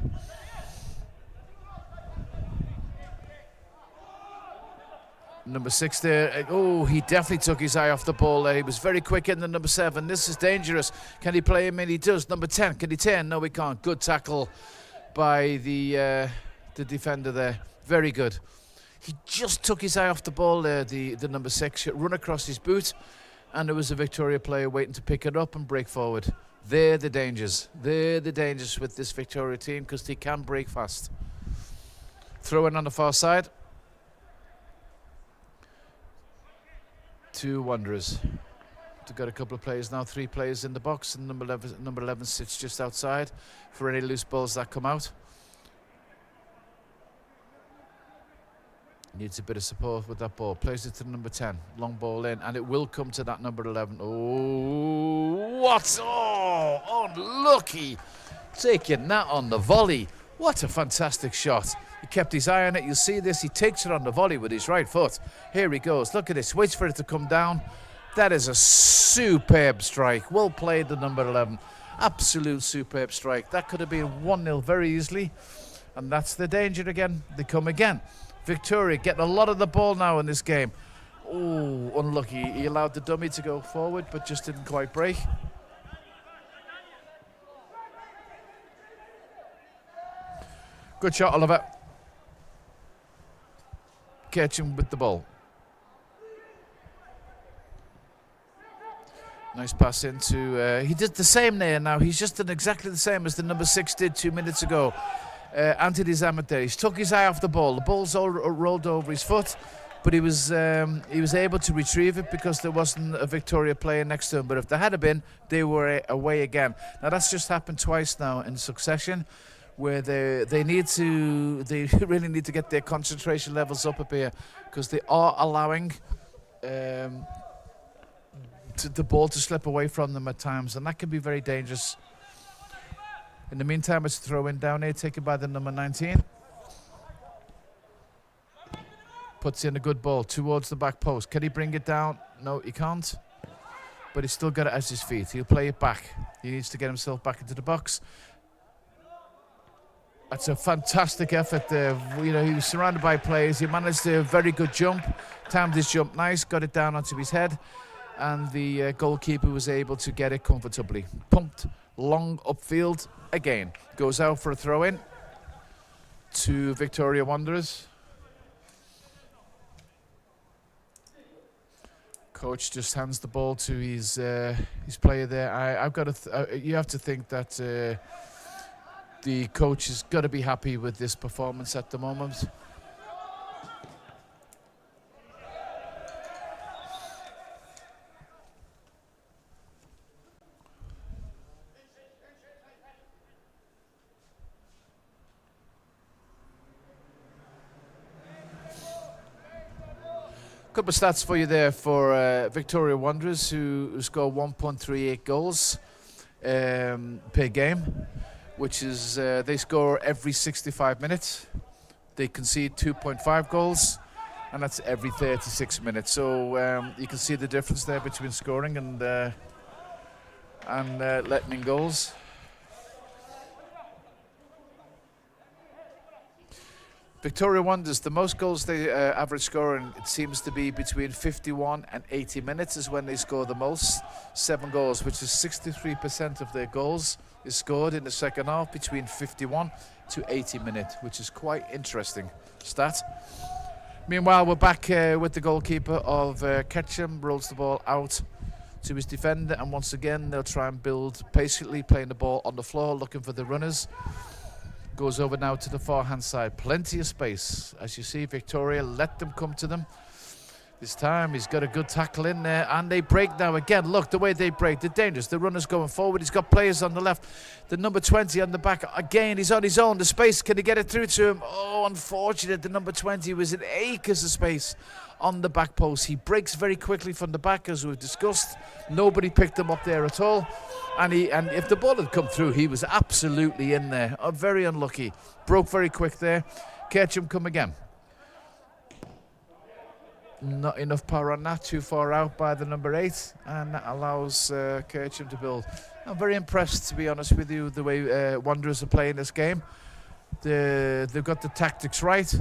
Number 6 there. Oh, he definitely took his eye off the ball there. He was very quick in the number 7. This is dangerous. Can he play him in? He does. Number 10. Can he turn? No, he can't. Good tackle by the defender there. Very good. He just took his eye off the ball there, the number 6. Run across his boot, and there was a Victoria player waiting to pick it up and break forward. They're the dangers. They're the dangers with this Victoria team because they can break fast. Throw in on the far side. Two Wanderers. They've got a couple of players now, 3 players in the box, and number 11 sits just outside for any loose balls that come out. Needs a bit of support with that ball. Plays it to number 10. Long ball in, and it will come to that number 11. Oh, what? Oh, unlucky. Taking that on the volley. What a fantastic shot. He kept his eye on it. You'll see this. He takes it on the volley with his right foot. Here he goes. Look at this. Waits for it to come down. That is a superb strike. Well played, the number 11. Absolute superb strike. That could have been 1-0 very easily. And that's the danger again. They come again. Victoria getting a lot of the ball now in this game. Oh, unlucky. He allowed the dummy to go forward, but just didn't quite break. Good shot, Oliver. Kercem with the ball. Nice pass into... he did the same there now. He's just done exactly the same as the number 6 did 2 minutes ago. Anthony Zamet there. He's took his eye off the ball. The ball's all rolled over his foot, but he was able to retrieve it because there wasn't a Victoria player next to him. But if there had been, they were away again. Now that's just happened twice now in succession, where they really need to get their concentration levels up here because they are allowing the ball to slip away from them at times, and that can be very dangerous. In the meantime, it's a throw in down here, taken by the number 19. Puts in a good ball towards the back post. Can he bring it down? No, he can't. But he's still got it at his feet. He'll play it back. He needs to get himself back into the box. That's a fantastic effort there. You know, he was surrounded by players. He managed a very good jump. Timed his jump nice. Got it down onto his head. And the goalkeeper was able to get it comfortably. Pumped long upfield again. Goes out for a throw in to Victoria Wanderers. Coach just hands the ball to his player there. I've got to. You have to think that the coach has got to be happy with this performance at the moment. Couple of stats for you there for Victoria Wanderers, who score 1.38 goals per game, which is they score every 65 minutes. They concede 2.5 goals, and that's every 36 minutes. So you can see the difference there between scoring and letting in goals. Victoria Wanderers, the most goals they average scoring, it seems to be between 51 and 80 minutes is when they score the most. 7 goals, which is 63% of their goals is scored in the second half between 51 to 80 minutes, which is quite interesting stat. Meanwhile, we're back with the goalkeeper of Kercem, rolls the ball out to his defender, and once again they'll try and build patiently, playing the ball on the floor, looking for the runners. Goes over now to the far hand side, plenty of space. As you see, Victoria let them come to them. This time he's got a good tackle in there, and they break now again. Look, the way they break, they're dangerous. The runner's going forward, he's got players on the left. The number 20 on the back, again, he's on his own. The space, can he get it through to him? Oh, unfortunate, the number 20 was in acres of space on the back post. He breaks very quickly from the back, as we've discussed. Nobody picked him up there at all. And if the ball had come through, he was absolutely in there. Oh, very unlucky. Broke very quick there. Kercem come again. Not enough power on that, too far out by the number 8, and that allows Kercem to build. I'm very impressed, to be honest with you, the way Wanderers are playing this game. They've got the tactics right,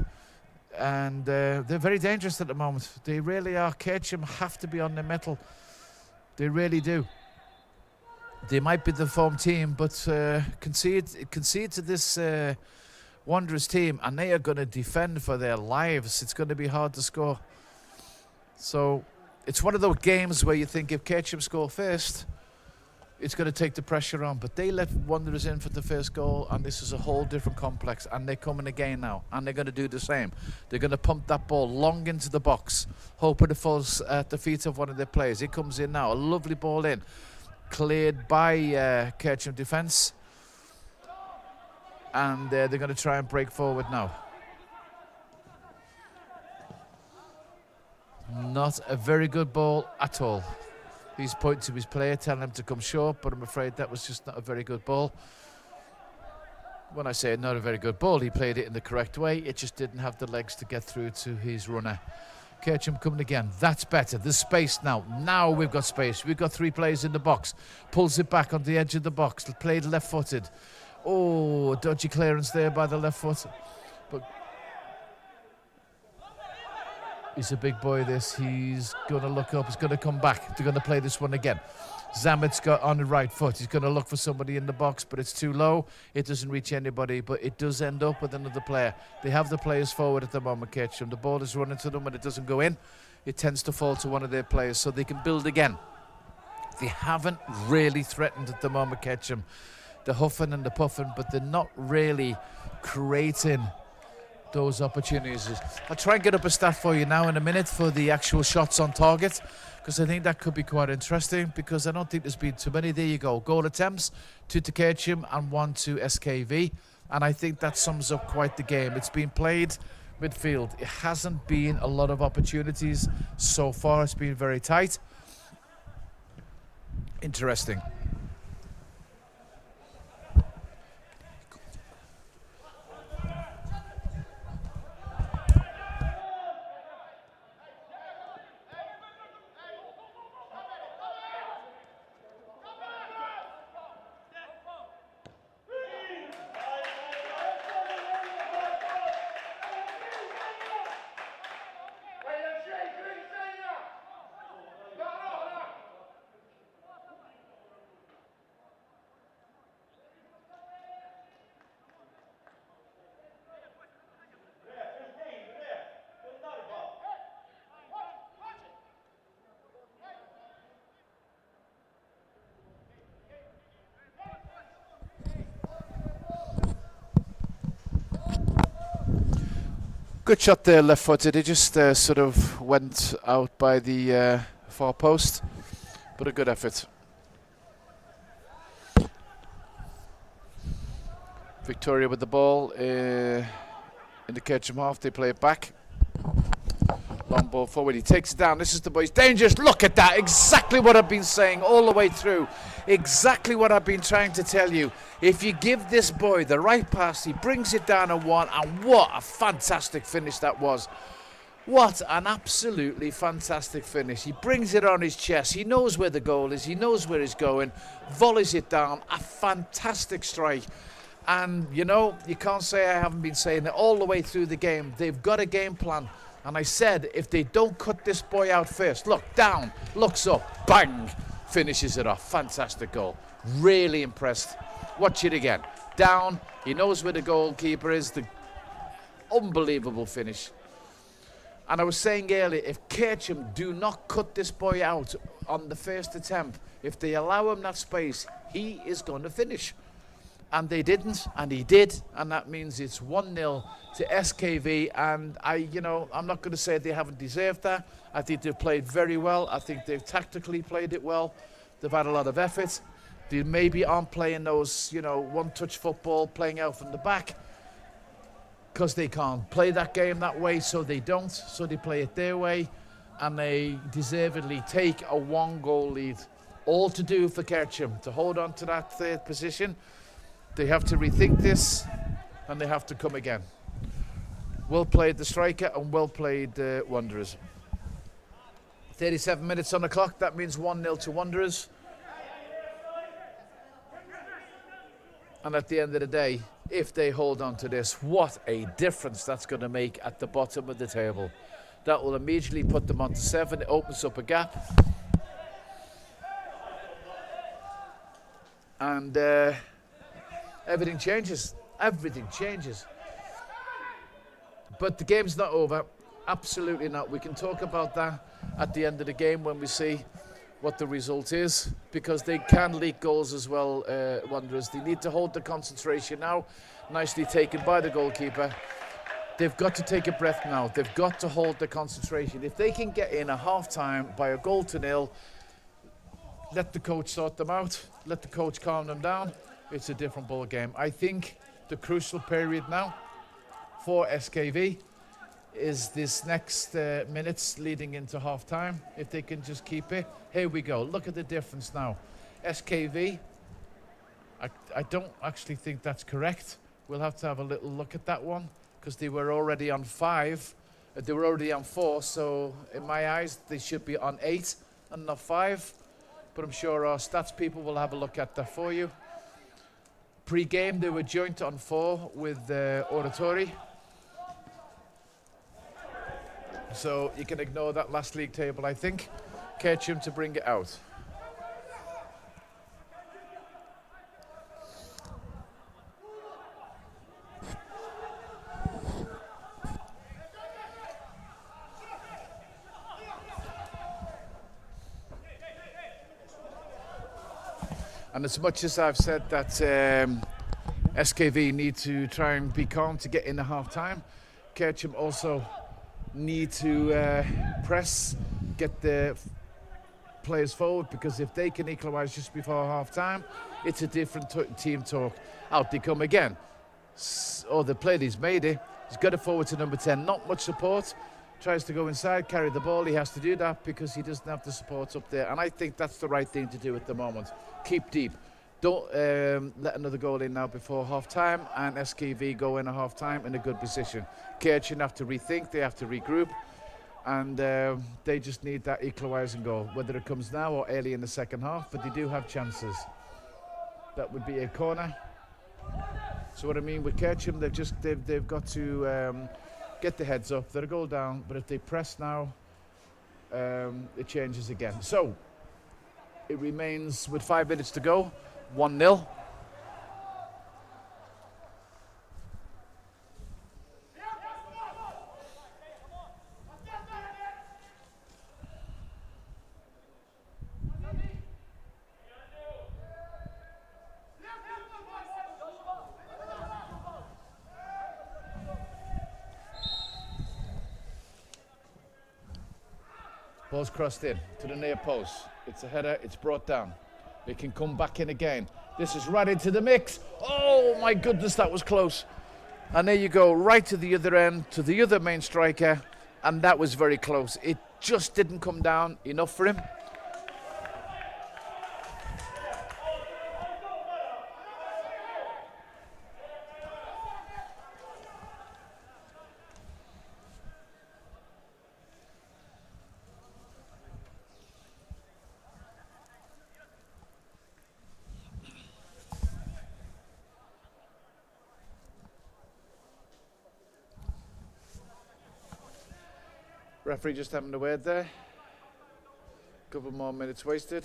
and they're very dangerous at the moment. They really are. Kercem have to be on their mettle. They really do. They might be the form team, but concede to this Wanderers team, and they are going to defend for their lives. It's going to be hard to score. So it's one of those games where you think if Kercem score first, it's going to take the pressure on. But they let Wanderers in for the first goal, and this is a whole different complex. And they're coming again now, and they're going to do the same. They're going to pump that ball long into the box, hoping it falls at the feet of one of their players. It comes in now, a lovely ball in, cleared by Kercem defence. And they're going to try and break forward now. Not a very good ball at all. He's pointing to his player, telling him to come short, but I'm afraid that was just not a very good ball. When I say not a very good ball, he played it in the correct way. It just didn't have the legs to get through to his runner. Kercem coming again. That's better. There's space now. Now we've got space. We've got 3 players in the box. Pulls it back on the edge of the box. Played left-footed. Oh, dodgy clearance there by the left foot. But he's a big boy, this. He's going to look up. He's going to come back. They're going to play this one again. Zamet's got on the right foot. He's going to look for somebody in the box, but it's too low. It doesn't reach anybody, but it does end up with another player. They have the players forward at the moment, Kercem. The ball is running to them. When it doesn't go in, it tends to fall to one of their players, so they can build again. They haven't really threatened at the moment, Kercem. They're huffing and they're puffing, but they're not really creating those opportunities. I'll try and get up a stat for you now in a minute for the actual shots on target, because I think that could be quite interesting, because I don't think there's been too many. There you go. Goal attempts, 2 to Kercem and 1 to SKV. And I think that sums up quite the game. It's been played midfield. It hasn't been a lot of opportunities so far. It's been very tight. Interesting. Good shot there, left-footed. It just sort of went out by the far post, but a good effort. Victoria with the ball in the Kercem half. They play it back. Long ball forward. He takes it down. This is the boy. He's dangerous. Look at that. Exactly what I've been saying all the way through. Exactly what I've been trying to tell you. If you give this boy the right pass, he brings it down and 1. And what a fantastic finish that was. What an absolutely fantastic finish. He brings it on his chest. He knows where the goal is. He knows where he's going. Volleys it down. A fantastic strike. And, you know, you can't say I haven't been saying it all the way through the game. They've got a game plan. And I said, if they don't cut this boy out first, look, down, looks up, bang, finishes it off. Fantastic goal. Really impressed. Watch it again. Down, he knows where the goalkeeper is. The unbelievable finish. And I was saying earlier, if Kercem do not cut this boy out on the first attempt, if they allow him that space, he is going to finish. And they didn't, and he did, and that means it's 1-0 to SKV. And I'm not going to say they haven't deserved that. I think they've played very well. I think they've tactically played it well. They've had a lot of effort. They maybe aren't playing those, one-touch football, playing out from the back, because they can't play that game that way, so they don't. So they play it their way, and they deservedly take a 1-goal lead. All to do for Kercem to hold on to that third position. They have to rethink this, and they have to come again. Well played, the striker, and well played, Wanderers. 37 minutes on the clock. That means 1-0 to Wanderers. And at the end of the day, if they hold on to this, what a difference that's going to make at the bottom of the table. That will immediately put them onto 7. It opens up a gap. And everything changes. Everything changes. But the game's not over. Absolutely not. We can talk about that at the end of the game when we see what the result is, because they can leak goals as well, Wanderers. They need to hold the concentration now. Nicely taken by the goalkeeper. They've got to take a breath now. They've got to hold the concentration. If they can get in a half-time by a 0-0, let the coach sort them out. Let the coach calm them down. It's a different ball game. I think the crucial period now for SKV is this next minutes leading into half-time. If they can just keep it. Here we go. Look at the difference now. SKV, I don't actually think that's correct. We'll have to have a little look at that one, because they were already on 5. They were already on 4, so in my eyes, they should be on 8 and not 5. But I'm sure our stats people will have a look at that for you. Pre-game, they were joint on 4 with Oratori. So you can ignore that last league table, I think. Kercem to bring it out. And as much as I've said that SKV need to try and be calm to get in the half-time, Kercem also need to press, get the players forward, because if they can equalise just before half-time, it's a different team talk. Out they come again. The player, he's made it. He's got it forward to number 10. Not much support. Tries to go inside, carry the ball. He has to do that because he doesn't have the support up there. And I think that's the right thing to do at the moment. Keep deep. Don't let another goal in now before half-time, and SKV go in at half-time in a good position. Kercem have to rethink, they have to regroup, and they just need that equalising goal, whether it comes now or early in the second half, but they do have chances. That would be a corner. So what I mean with Kercem, they've got to get the heads up. They're a goal down, but if they press now, it changes again. So it remains with 5 minutes to go. 1-0. Ball's crossed in to the near post. It's a header, it's brought down. They can come back in again. This is right into the mix. Oh my goodness, that was close. And there you go, right to the other end, to the other main striker. And that was very close. It just didn't come down enough for him. Referee just having a word there. Couple more minutes wasted.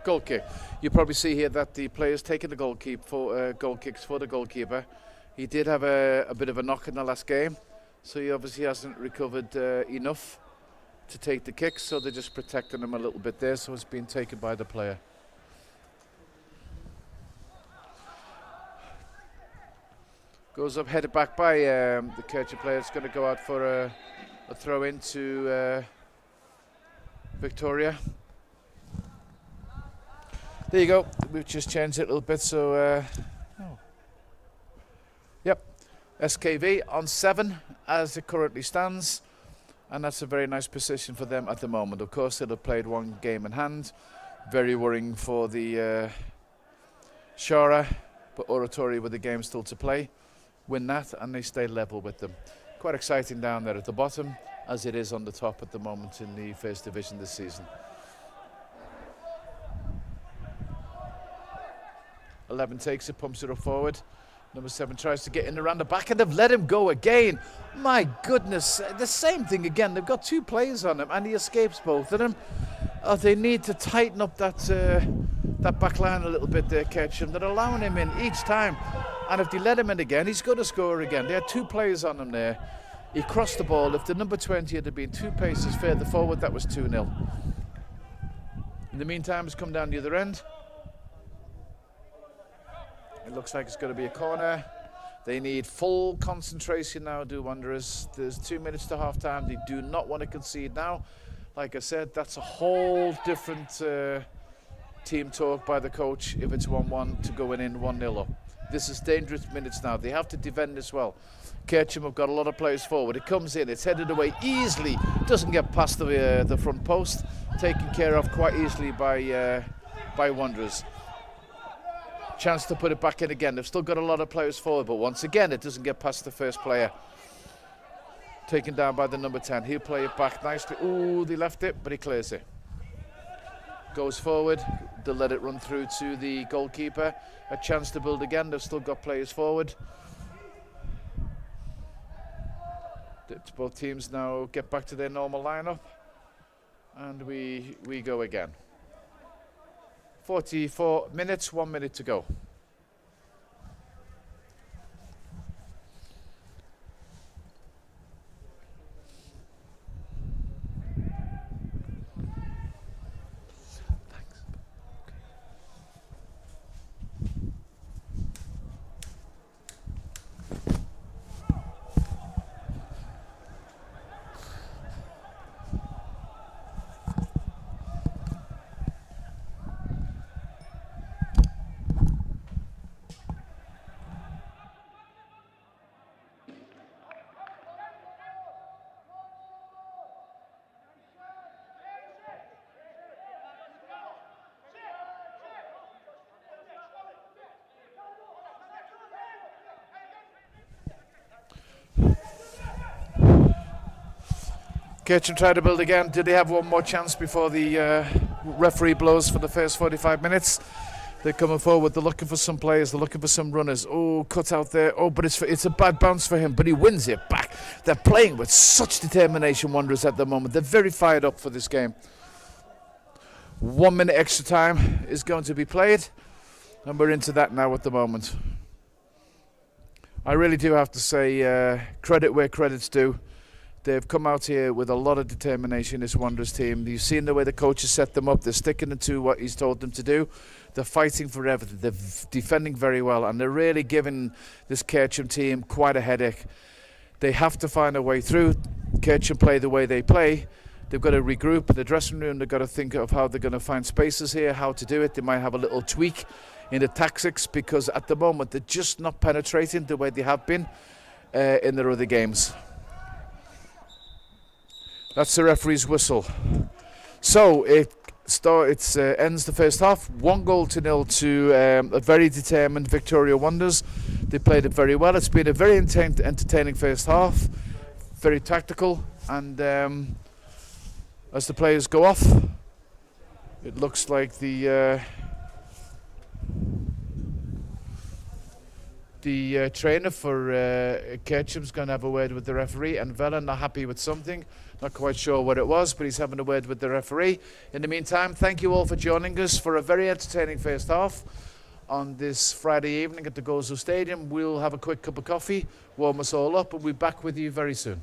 Goal kick. You probably see here that the player's taken the goal kicks for the goalkeeper. He did have a bit of a knock in the last game, so he obviously hasn't recovered enough to take the kicks, so they're just protecting him a little bit there, so it's been taken by the player. Goes up, headed back by the Kercem player. It's going to go out for a throw into Victoria. There you go. We've just changed it a little bit, so yep, SKV on 7 as it currently stands, and that's a very nice position for them at the moment. Of course, they'll have played one game in hand. Very worrying for the Shara, but Oratory with the game still to play. Win that and they stay level with them. Quite exciting down there at the bottom, as it is on the top at the moment in the First Division this season. 11 takes it, pumps it up forward. Number 7 tries to get in around the back and they've let him go again. My goodness, the same thing again. They've got 2 players on him and he escapes both of them. Oh, they need to tighten up that back line a little bit there, Kercem. They're allowing him in each time. And if they let him in again, he's going to score again. They had 2 players on him there. He crossed the ball. If the number 20 had been 2 paces further forward, that was 2-0. In the meantime, it's come down the other end. It looks like it's going to be a corner. They need full concentration now, do Wanderers. There's 2 minutes to half time. They do not want to concede now. Like I said, that's a whole different team talk by the coach if it's 1-1 to going in 1-0 up. This is dangerous minutes now. They have to defend as well. Kercem have got a lot of players forward. It comes in, it's headed away easily. Doesn't get past the front post. Taken care of quite easily by Wanderers. Chance to put it back in again. They've still got a lot of players forward, but once again, it doesn't get past the first player. Taken down by the number 10. He'll play it back nicely. Ooh, they left it, but he clears it. Goes forward. They'll let it run through to the goalkeeper. A chance to build again. They've still got players forward. Both teams now get back to their normal lineup. And we go again. 44 minutes, 1 minute to go. Kercem tried to build again. Did they have one more chance before the referee blows for the first 45 minutes? They're coming forward. They're looking for some players. They're looking for some runners. Oh, cut out there. Oh, but it's a bad bounce for him, but he wins it back. They're playing with such determination, Wanderers, at the moment. They're very fired up for this game. 1 minute extra time is going to be played, and we're into that now at the moment. I really do have to say credit where credit's due. They've come out here with a lot of determination, this Wanderers team. You've seen the way the coach has set them up. They're sticking to what he's told them to do. They're fighting for everything. They're defending very well, and they're really giving this Kercem team quite a headache. They have to find a way through. Kercem play the way they play. They've got to regroup in the dressing room. They've got to think of how they're going to find spaces here, how to do it. They might have a little tweak in the tactics, because at the moment they're just not penetrating the way they have been in their other games. That's the referee's whistle. So it ends the first half. 1-0 to a very determined Victoria Wanderers. They played it very well. It's been a very entertaining first half. Very tactical. And as the players go off, it looks like the the trainer for Kercem's going to have a word with the referee, and Vela not happy with something, not quite sure what it was, but he's having a word with the referee. In the meantime, thank you all for joining us for a very entertaining first half on this Friday evening at the Gozo Stadium. We'll have a quick cup of coffee, warm us all up, and we'll be back with you very soon.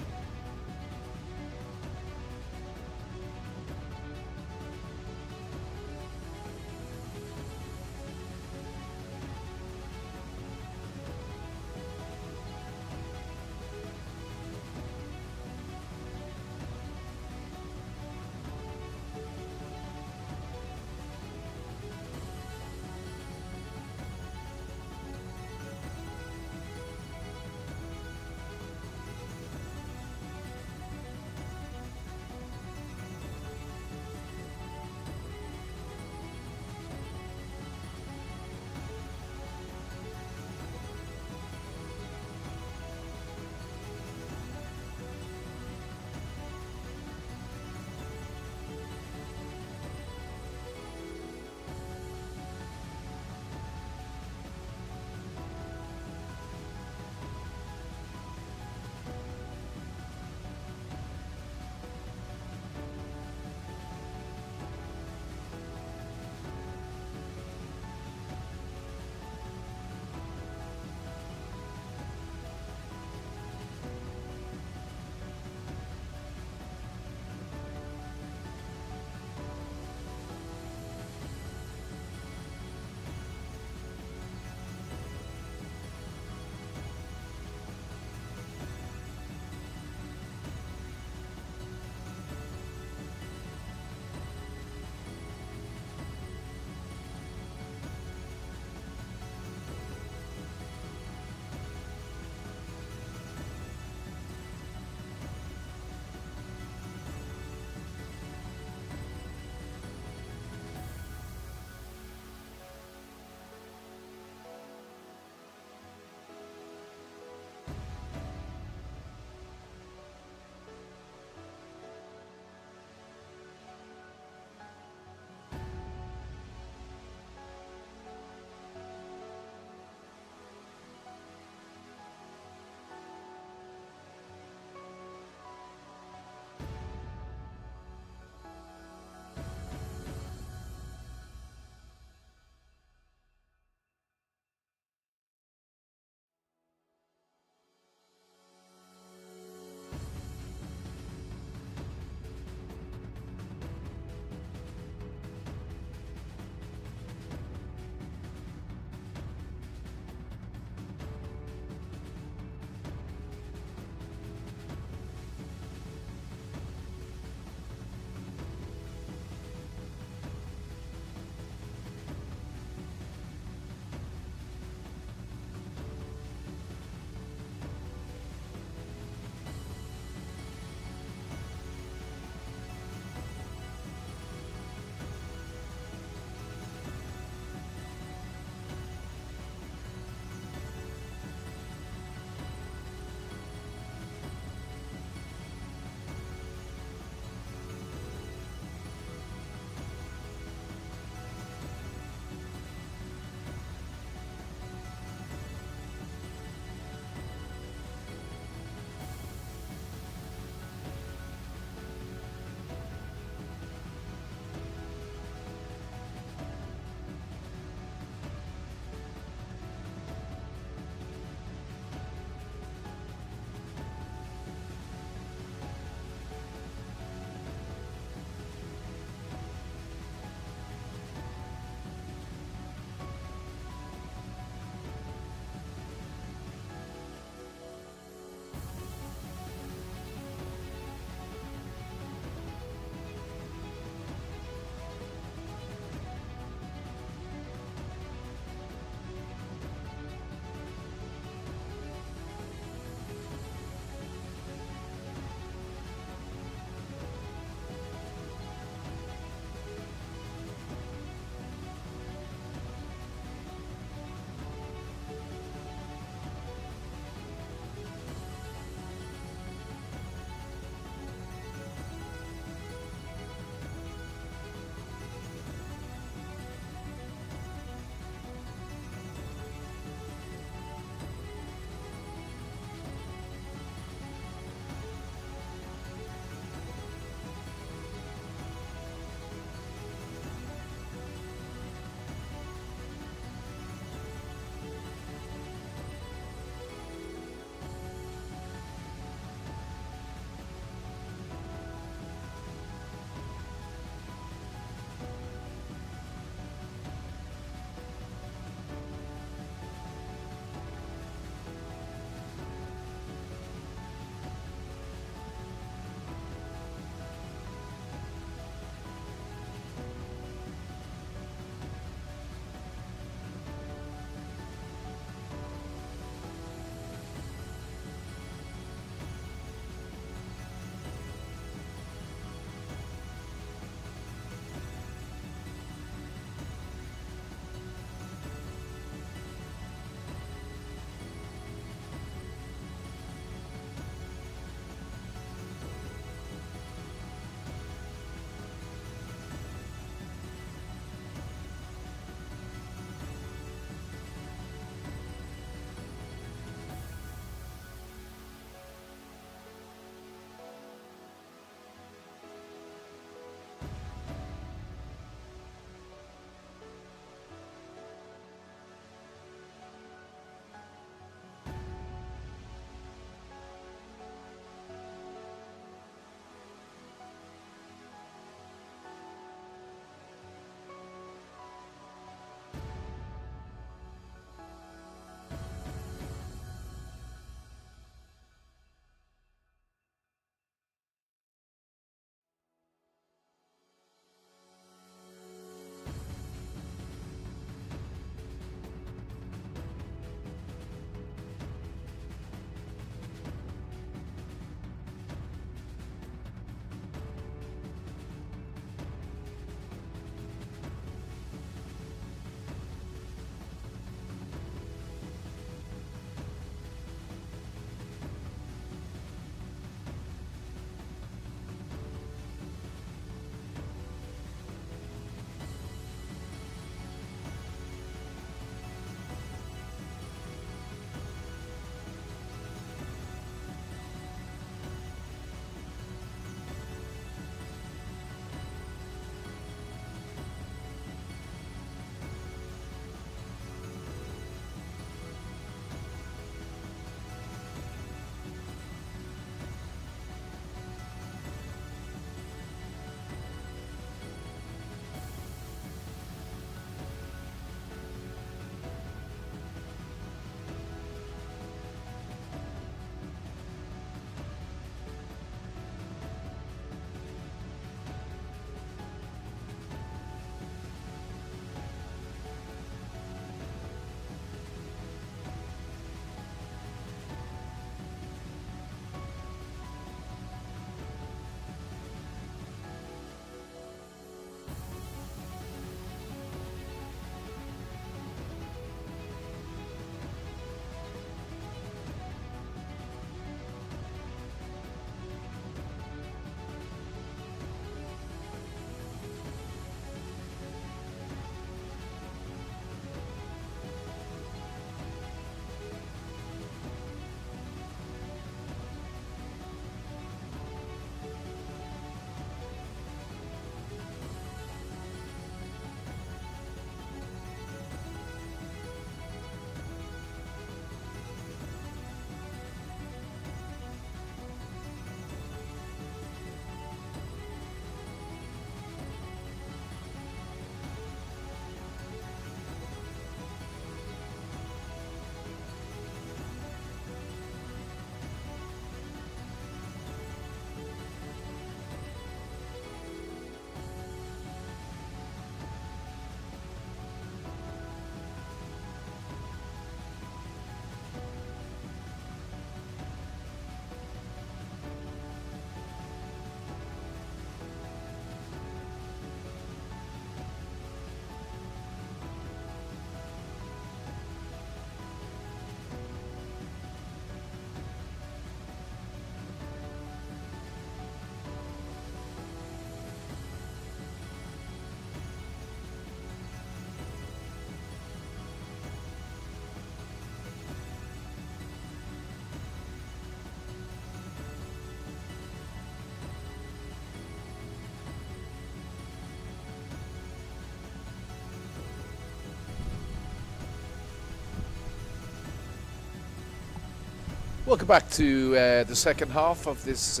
Welcome back to the second half of this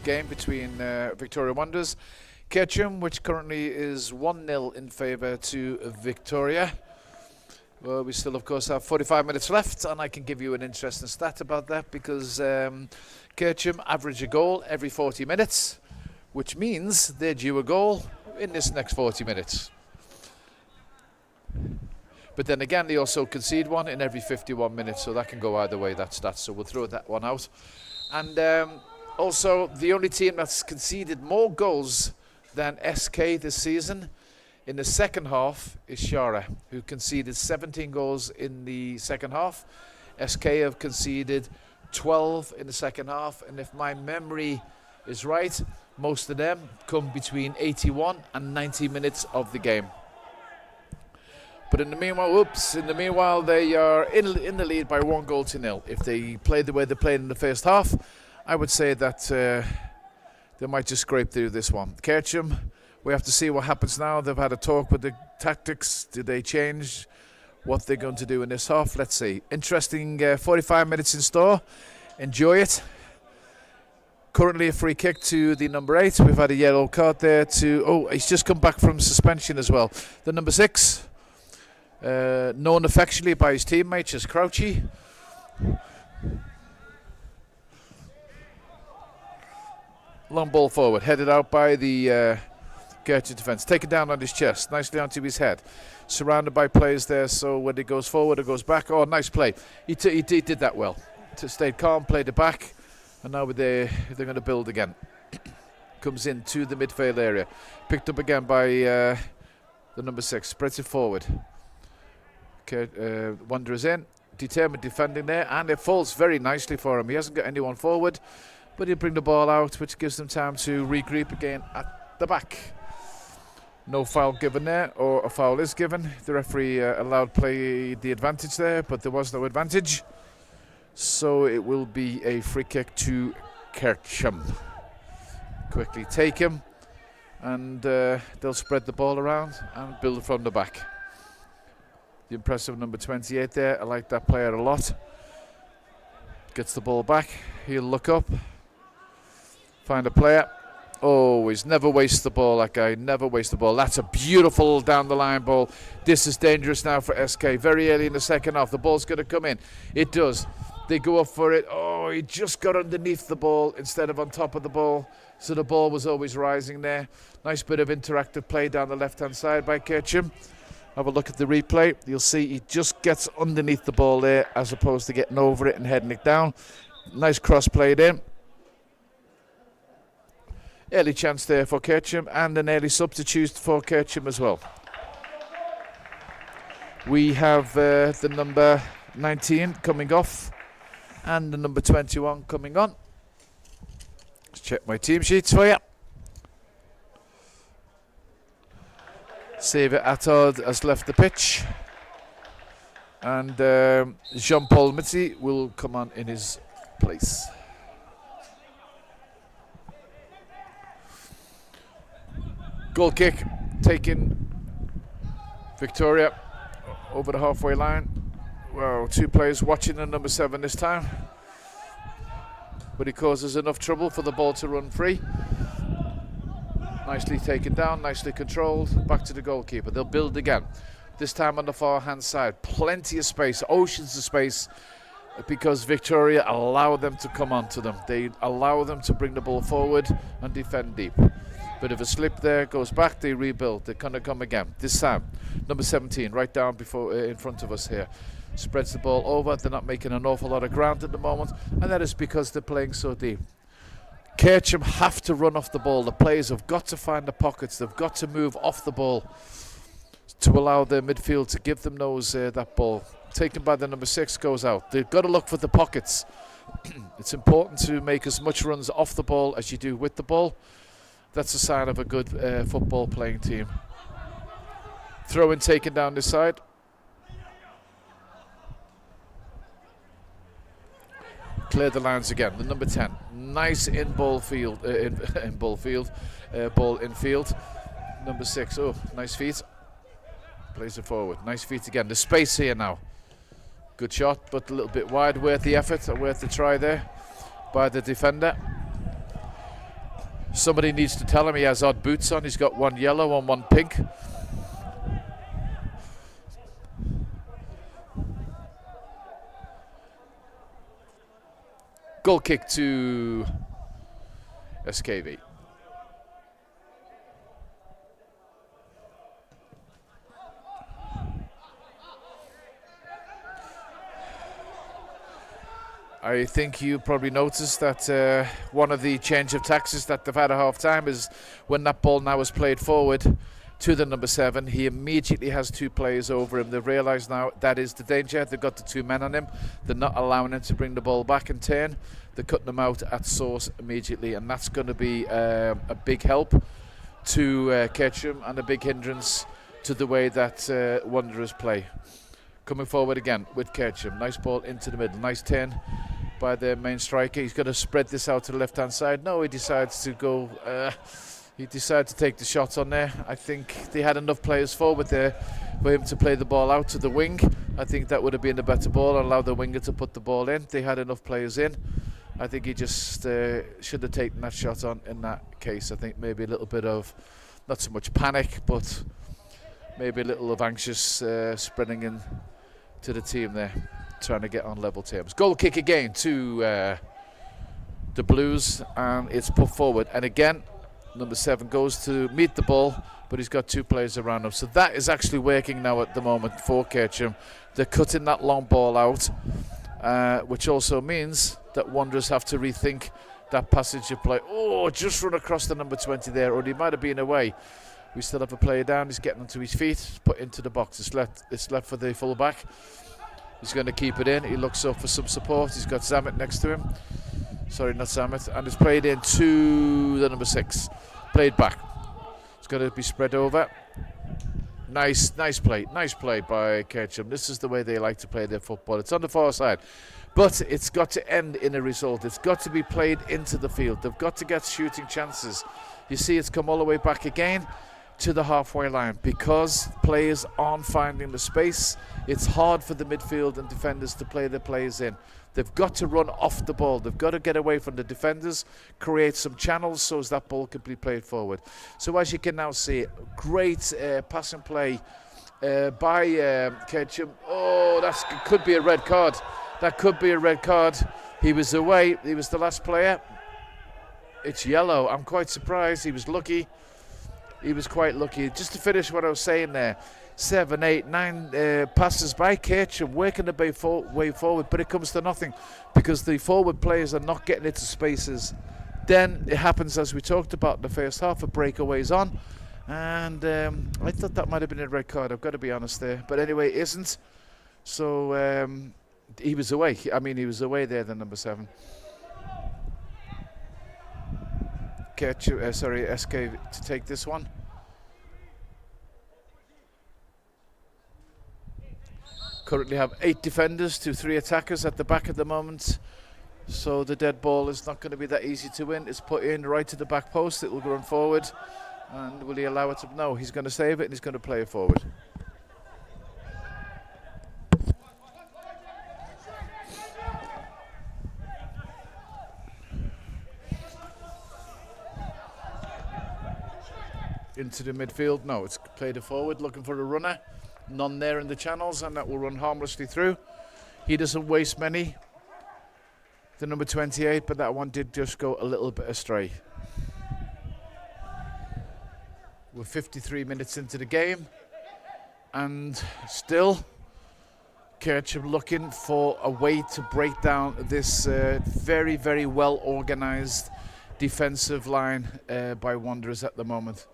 game between Victoria Wanderers. Kercem, which currently is 1-0 in favour to Victoria. Well, we still, of course, have 45 minutes left, and I can give you an interesting stat about that because Kercem average a goal every 40 minutes, which means they're due a goal in this next 40 minutes. But then again, they also concede one in every 51 minutes, so that can go either way, that stat. So we'll throw that one out. And also, the only team that's conceded more goals than SK this season in the second half is Shara, who conceded 17 goals in the second half. SK have conceded 12 in the second half, and if my memory is right, most of them come between 81 and 90 minutes of the game. But in the meanwhile, they are in the lead by 1-0. If they play the way they played in the first half, I would say that they might just scrape through this one. Kercem, we have to see what happens now. They've had a talk with the tactics. Did they change what they're going to do in this half? Let's see. Interesting 45 minutes in store. Enjoy it. Currently a free kick to the number 8. We've had a yellow card there to... Oh, he's just come back from suspension as well. The number 6... known affectionately by his teammates as Crouchy. Long ball forward, headed out by the Kercem defence. Taken down on his chest, nicely onto his head. Surrounded by players there, so when it goes forward, it goes back. Oh, nice play. He did that well. Stayed calm, played it back, and now they're going to build again. Comes into the midfield area. Picked up again by the number 6. Spreads it forward. Wanderers in, determined defending there, and it falls very nicely for him. He hasn't got anyone forward, but he'll bring the ball out, which gives them time to regroup again at the back. No foul given there, or a foul is given. The referee allowed play the advantage there, but there was no advantage. So it will be a free kick to Kercem. Quickly take him, and they'll spread the ball around and build from the back. The impressive number 28 there. I like that player a lot. Gets the ball back. He'll look up. Find a player. Oh, he's never wastes the ball, that guy. Never wastes the ball. That's a beautiful down the line ball. This is dangerous now for SK. Very early in the second half. The ball's going to come in. It does. They go up for it. Oh, he just got underneath the ball instead of on top of the ball. So the ball was always rising there. Nice bit of interactive play down the left-hand side by Kercem. Have a look at the replay. You'll see he just gets underneath the ball there as opposed to getting over it and heading it down. Nice cross played in. Early chance there for Kercem and an early substitute for Kercem as well. We have the number 19 coming off and the number 21 coming on. Let's check my team sheets for you. Xavier Attard has left the pitch, and Jean-Paul Mitzi will come on in his place. Goal kick taken. Victoria over the halfway line. Well, 2 players watching the number 7 this time, but he causes enough trouble for the ball to run free. Nicely taken down, nicely controlled. Back to the goalkeeper. They'll build again. This time on the far-hand side. Plenty of space, oceans of space, because Victoria allow them to come onto them. They allow them to bring the ball forward and defend deep. Bit of a slip there, goes back, they rebuild. They're going to come again. This time, number 17, right down before in front of us here. Spreads the ball over. They're not making an awful lot of ground at the moment, and that is because they're playing so deep. Kercem have to run off the ball. The players have got to find the pockets. They've got to move off the ball to allow their midfield to give them those that ball. Taken by the number 6, goes out. They've got to look for the pockets. It's important to make as much runs off the ball as you do with the ball. That's a sign of a good football playing team. Throw in taken down this side. Clear the lines again. The number 10, nice ball infield. Number 6, oh, nice feet. Plays it forward. Nice feet again. The space here now. Good shot, but a little bit wide. Worth the effort, worth the try there by the defender. Somebody needs to tell him he has odd boots on. He's got one yellow and one pink. Goal kick to SKV. I think you probably noticed that one of the change of tactics that they've had at half time is when that ball now is played forward to the number 7, he immediately has 2 players over him. They've realised now that is the danger. They've got the 2 men on him. They're not allowing him to bring the ball back and turn. They're cutting them out at source immediately, and that's going to be a big help to Kercem and a big hindrance to the way that Wanderers play. Coming forward again with Kercem. Nice ball into the middle. Nice turn by the main striker. He's going to spread this out to the left-hand side. No, he decides to go... he decided to take the shot on there. I think they had enough players forward there for him to play the ball out to the wing. I think that would have been a better ball, allow the winger to put the ball in. They had enough players in. I think he just should have taken that shot on in that case. I think maybe a little bit of, not so much panic, but maybe a little of anxious spreading in to the team there, trying to get on level terms. Goal kick again to the Blues, and it's put forward. And again, number 7 goes to meet the ball, but he's got 2 players around him. So that is actually working now at the moment for Kercem. They're cutting that long ball out, which also means that Wanderers have to rethink that passage of play. Oh, just run across the number 20 there, or he might have been away. We still have a player down. He's getting onto his feet, put into the box. It's left for the full-back. He's going to keep it in. He looks up for some support. He's got Zamet next to him. Sorry, not Zamet. And it's played in to the number 6. Played back. It's going to be spread over. Nice play by Kercem. This is the way they like to play their football. It's on the far side. But it's got to end in a result. It's got to be played into the field. They've got to get shooting chances. You see it's come all the way back again to the halfway line because players aren't finding the space. It's hard for the midfield and defenders to play their players in. They've got to run off the ball. They've got to get away from the defenders, create some channels so as that ball can be played forward. So as you can now see, great pass and play by Kercem. Oh, that could be a red card. That could be a red card. He was away. He was the last player. It's yellow. I'm quite surprised. He was lucky. He was quite lucky. Just to finish what I was saying there, 7, 8, 9 passes by Kercem, working the way forward, but it comes to nothing because the forward players are not getting into spaces. Then it happens, as we talked about in the first half, a breakaway's on, and I thought that might have been a red card. I've got to be honest there, but anyway, it isn't. So he was away. I mean, he was away there, the number 7. SK to take this one. Currently have 8 defenders to 3 attackers at the back at the moment. So the dead ball is not going to be that easy to win. It's put in right to the back post. It will run forward. And will he allow it to? No, he's going to save it and he's going to play it forward. Into the midfield. No, it's played it forward, looking for a runner. None there in the channels, and that will run harmlessly through. He doesn't waste many, the number 28, but that one did just go a little bit astray. We're 53 minutes into the game, and still Kercem looking for a way to break down this very, very well organised defensive line by Wanderers at the moment.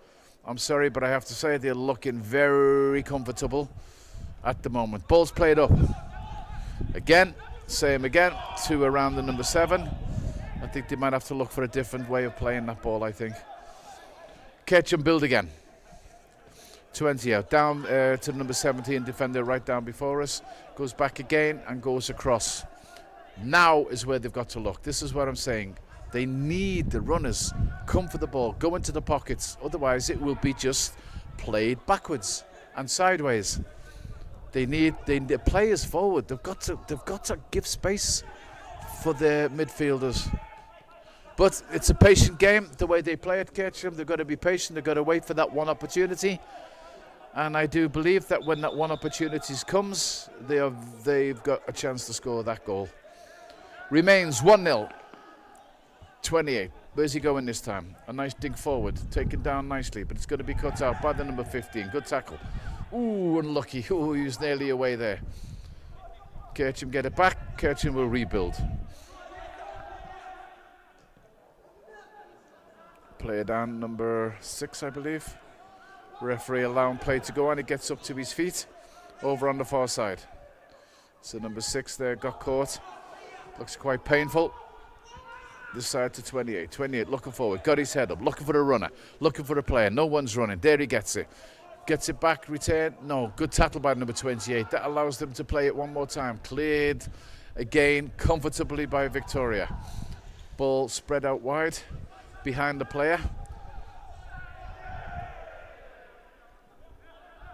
I'm sorry, but I have to say they're looking very comfortable at the moment. Ball's played up. Again, same again, 2 around the number 7. I think they might have to look for a different way of playing that ball, I think. Kercem build again. 20 out, down to the number 17 defender right down before us. Goes back again and goes across. Now is where they've got to look. This is what I'm saying. They need the runners come for the ball, go into the pockets. Otherwise, it will be just played backwards and sideways. They need the players forward. They've got to give space for their midfielders. But it's a patient game, the way they play at Kercem. They've got to be patient. They've got to wait for that one opportunity. And I do believe that when that one opportunity comes, they've got a chance to score that goal. Remains 1-0. 28. Where's he going this time? A nice dig forward, taken down nicely, but it's going to be cut out by the number 15. Good tackle. Ooh, unlucky. Ooh, he was nearly away there. Kercem get it back. Kercem will rebuild. Player down, number 6, I believe. Referee allowing play to go on. He gets up to his feet. Over on the far side. So number 6 there got caught. Looks quite painful. This side to 28. 28 looking forward. Got his head up. Looking for a runner. Looking for a player. No one's running. There he gets it. Gets it back. Return. No. Good tackle by number 28. That allows them to play it one more time. Cleared again comfortably by Victoria. Ball spread out wide behind the player.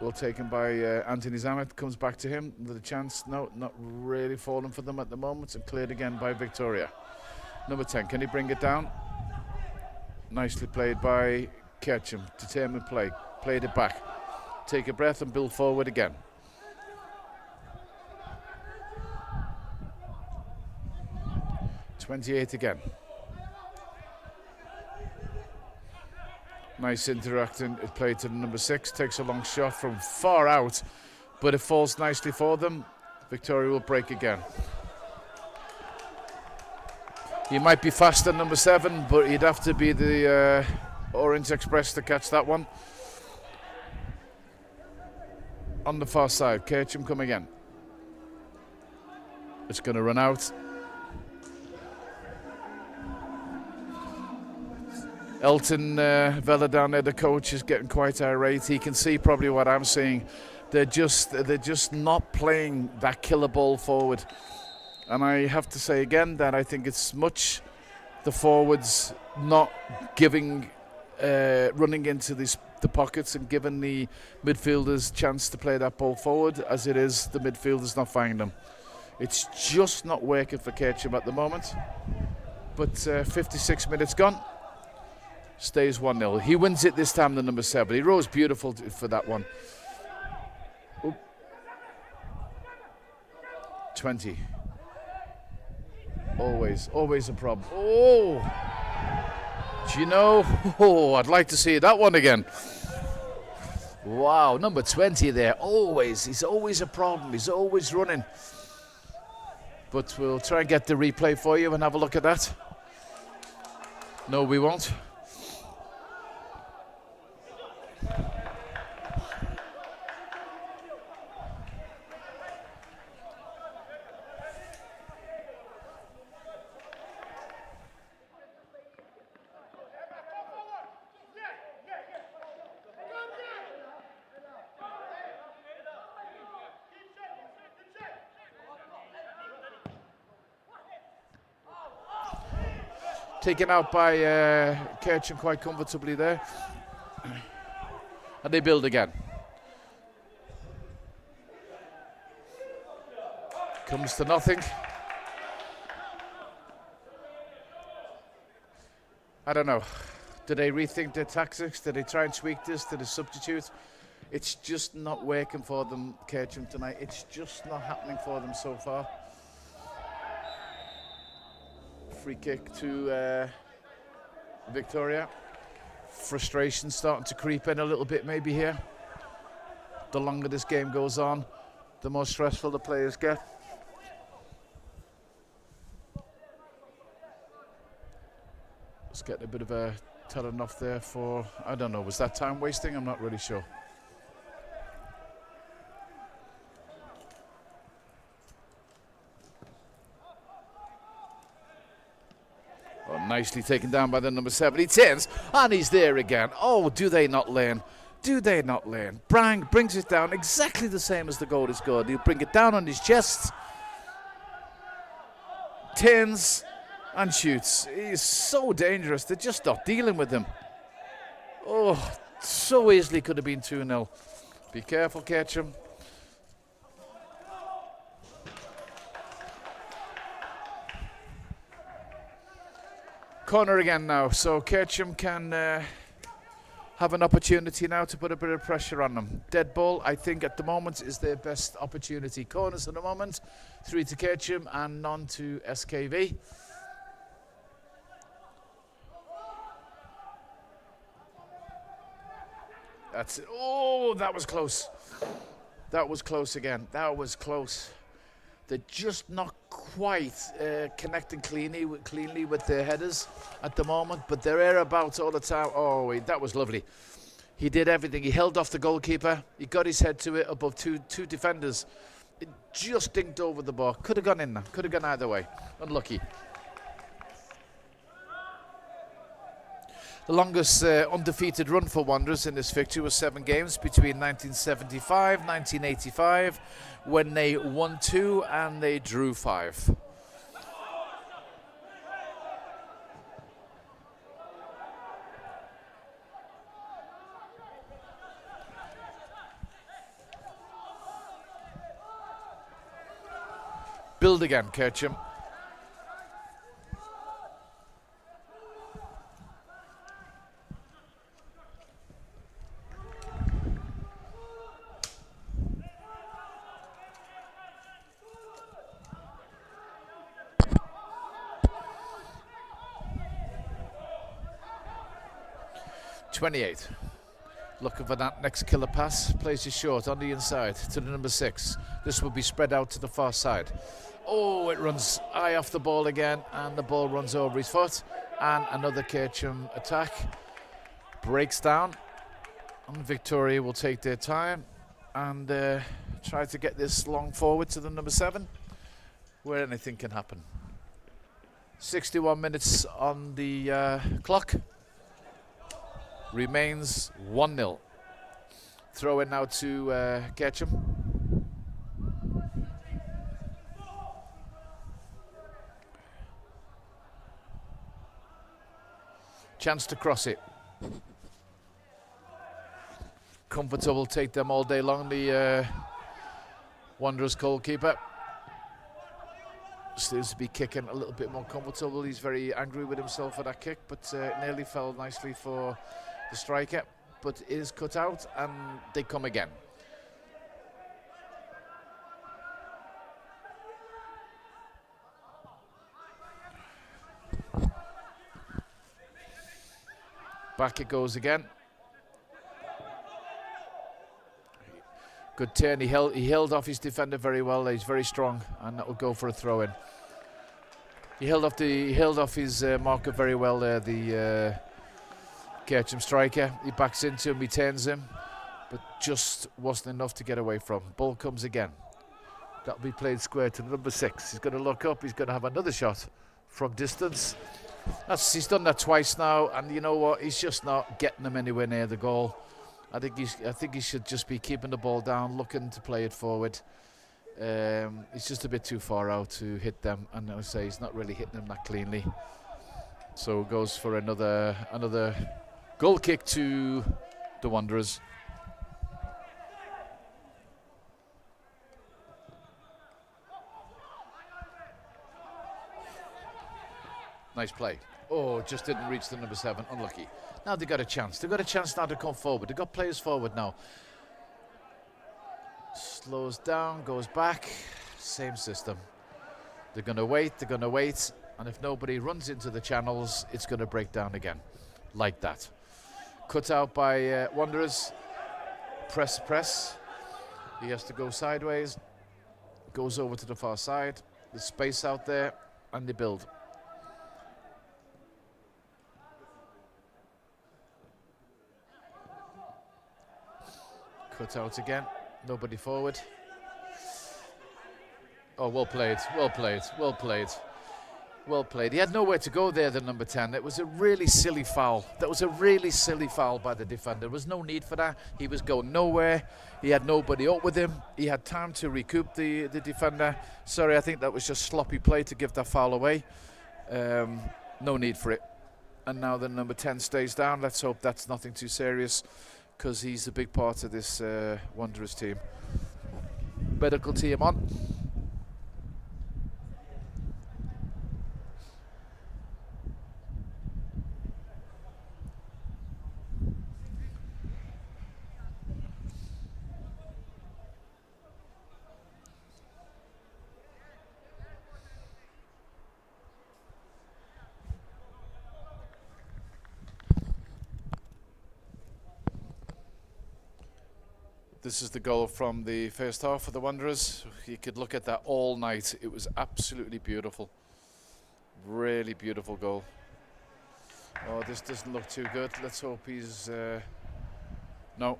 Well taken by Anthony Zamet. Comes back to him with a chance. No, not really falling for them at the moment. And cleared again by Victoria. Number 10, can he bring it down? Nicely played by Kercem. Determined play. Played it back. Take a breath and build forward again. (28) again. Nice interacting. It played to the number 6. Takes a long shot from far out, but it falls nicely for them. Victoria will break again. He might be faster than number 7, but he'd have to be the Orange Express to catch that one. On the far side, Kercem come again. It's going to run out. Elton Vella down there, the coach, is getting quite irate. He can see probably what I'm seeing. They're just not playing that killer ball forward. And I have to say again that I think it's much the forwards not giving, running into the pockets and giving the midfielders chance to play that ball forward, as it is the midfielders not finding them. It's just not working for Kercem at the moment. But 56 minutes gone. Stays 1-0. He wins it this time, the number 7. He rose beautiful for that one. Oop. 20. Always a problem. Oh! Do you know? Oh, I'd like to see that one again. Wow, number 20 there. He's always a problem. He's always running. But we'll try and get the replay for you and have a look at that. No, we won't. Taken out by Kercem quite comfortably there. And they build again. Comes to nothing. I don't know. Do they rethink their tactics? Do they try and tweak this? Do they substitute? It's just not working for them, Kercem, tonight. It's just not happening for them so far. Free kick to Victoria. Frustration starting to creep in a little bit maybe here. The longer this game goes on, the more stressful the players get. Let's get a bit of a telling off there for, I don't know, was that time wasting? I'm not really sure. Oh, nicely taken down by the number 7. He turns, and he's there again. Oh, do they not learn? Do they not learn? Brang brings it down exactly the same as the goal he scored. He'll bring it down on his chest. Turns and shoots. He's so dangerous. They're just not dealing with him. Oh, so easily could have been 2-0. Be careful, Kercem. Corner again now, so Kercem can have an opportunity now to put a bit of pressure on them. Dead ball, I think at the moment, is their best opportunity. Corners at the moment, 3 to Kercem and none to SKV. That's it. Oh, that was close. That was close again. That was close. They're just not quite connecting cleanly with their headers at the moment, but they're thereabouts all the time. Oh, that was lovely. He did everything. He held off the goalkeeper. He got his head to it above two defenders. It just dinked over the bar. Could have gone in there. Could have gone either way. Unlucky. The longest undefeated run for Wanderers in this fixture was 7 games between 1975, 1985, when they won 2 and they drew 5. Build again, Kercem. '28. Looking for that next killer pass. Plays it short on the inside to the number 6. This will be spread out to the far side. Oh, it runs high off the ball again, and the ball runs over his foot. And another Kercem attack. Breaks down. And Victoria will take their time and try to get this long forward to the number 7, where anything can happen. 61 minutes on the clock. Remains 1-0. Throw in now to Kercem. Chance to cross it. Comfortable, take them all day long, the Wanderers goalkeeper. Seems to be kicking a little bit more comfortable. He's very angry with himself for that kick, but nearly fell nicely for the striker, but it is cut out and they come again. Back it goes again. Good turn. He held off his defender very well. He's very strong, and that will go for a throw in. He held off his marker very well there. The Kercem striker. He backs into him. He turns him, but just wasn't enough to get away from. Ball comes again. That'll be played square to number 6. He's going to look up. He's going to have another shot from distance. He's done that twice now, and you know what? He's just not getting them anywhere near the goal. I think he should just be keeping the ball down, looking to play it forward. He's just a bit too far out to hit them, and I say he's not really hitting them that cleanly. So goes for another goal kick to the Wanderers. Nice play. Oh, just didn't reach the number 7. Unlucky. Now they've got a chance. They've got a chance now to come forward. They've got players forward now. Slows down, goes back. Same system. They're going to wait. And if nobody runs into the channels, it's going to break down again. Like that. Cut out by Wanderers. Press. He has to go sideways. Goes over to the far side. There's space out there. And they build. Cut out again. Nobody forward. Oh, well played. He had nowhere to go there, the number 10. It was a really silly foul. That was a really silly foul by the defender. There was no need for that. He was going nowhere. He had nobody up with him. He had time to recoup the defender. Sorry, I think that was just sloppy play to give that foul away. No need for it. And now the number 10 stays down. Let's hope that's nothing too serious, because he's a big part of this Wanderers team. Medical team on. This is the goal from the first half for the Wanderers. You could look at that all night. It was absolutely beautiful. Really beautiful goal. Oh, this doesn't look too good. Let's hope he's... no.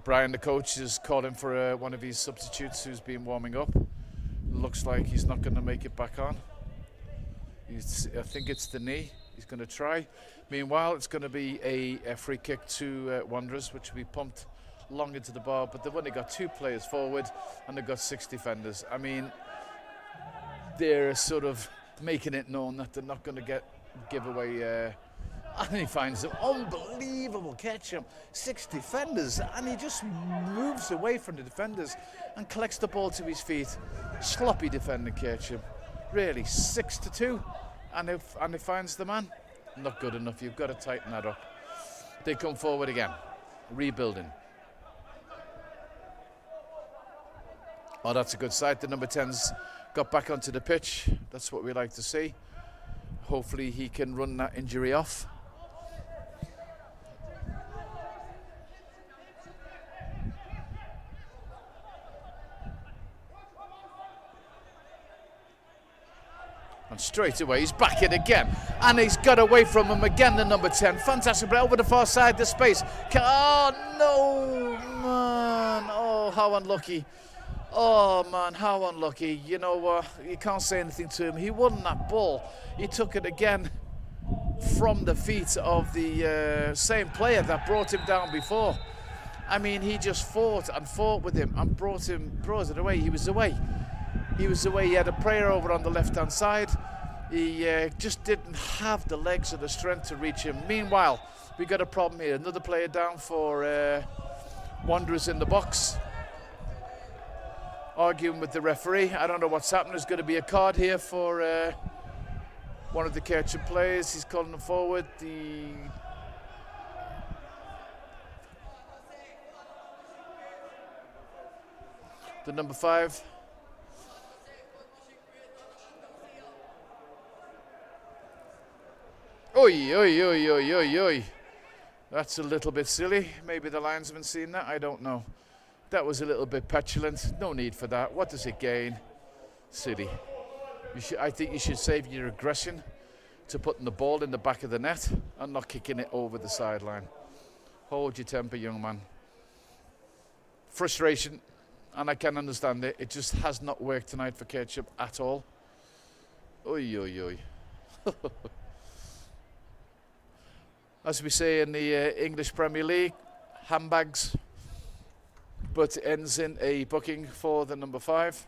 Brian, the coach, is calling for one of his substitutes who's been warming up. Looks like he's not going to make it back on. I think it's the knee. He's going to try. Meanwhile, it's going to be a free kick to Wanderers, which will be pumped long into the bar. But they've only got 2 players forward and they've got 6 defenders. I mean, they're sort of making it known that they're not going to give away. And he finds them. Unbelievable Kercem. 6 defenders, and he just moves away from the defenders and collects the ball to his feet. Sloppy defending Kercem. Really, 6-2, and he finds the man. Not good enough. You've got to tighten that up. They come forward again, rebuilding. Oh, that's a good sight. The number 10's got back onto the pitch. That's what we like to see. Hopefully he can run that injury off. And straight away he's back in again, and he's got away from him again, the number 10. Fantastic, but over the far side, the space. Oh no, man. Oh, how unlucky. Oh man, how unlucky. You know what, you can't say anything to him. He won that ball. He took it again from the feet of the same player that brought him down before. I mean, he just fought with him and brought it away. He was away. He had a player over on the left-hand side. He just didn't have the legs or the strength to reach him. Meanwhile, we got a problem here. Another player down for Wanderers in the box. Arguing with the referee. I don't know what's happening. There's going to be a card here for one of the Kercem players. He's calling him forward. The number 5. Oi, oi, oi, oi, oi, oi. That's a little bit silly. Maybe the linesman seen that. I don't know. That was a little bit petulant. No need for that. What does it gain? Silly. I think you should save your aggression to putting the ball in the back of the net and not kicking it over the sideline. Hold your temper, young man. Frustration, and I can understand it. It just has not worked tonight for Kercem at all. Oi, oi, oi. As we say in the English Premier League, handbags, but ends in a booking for the number 5.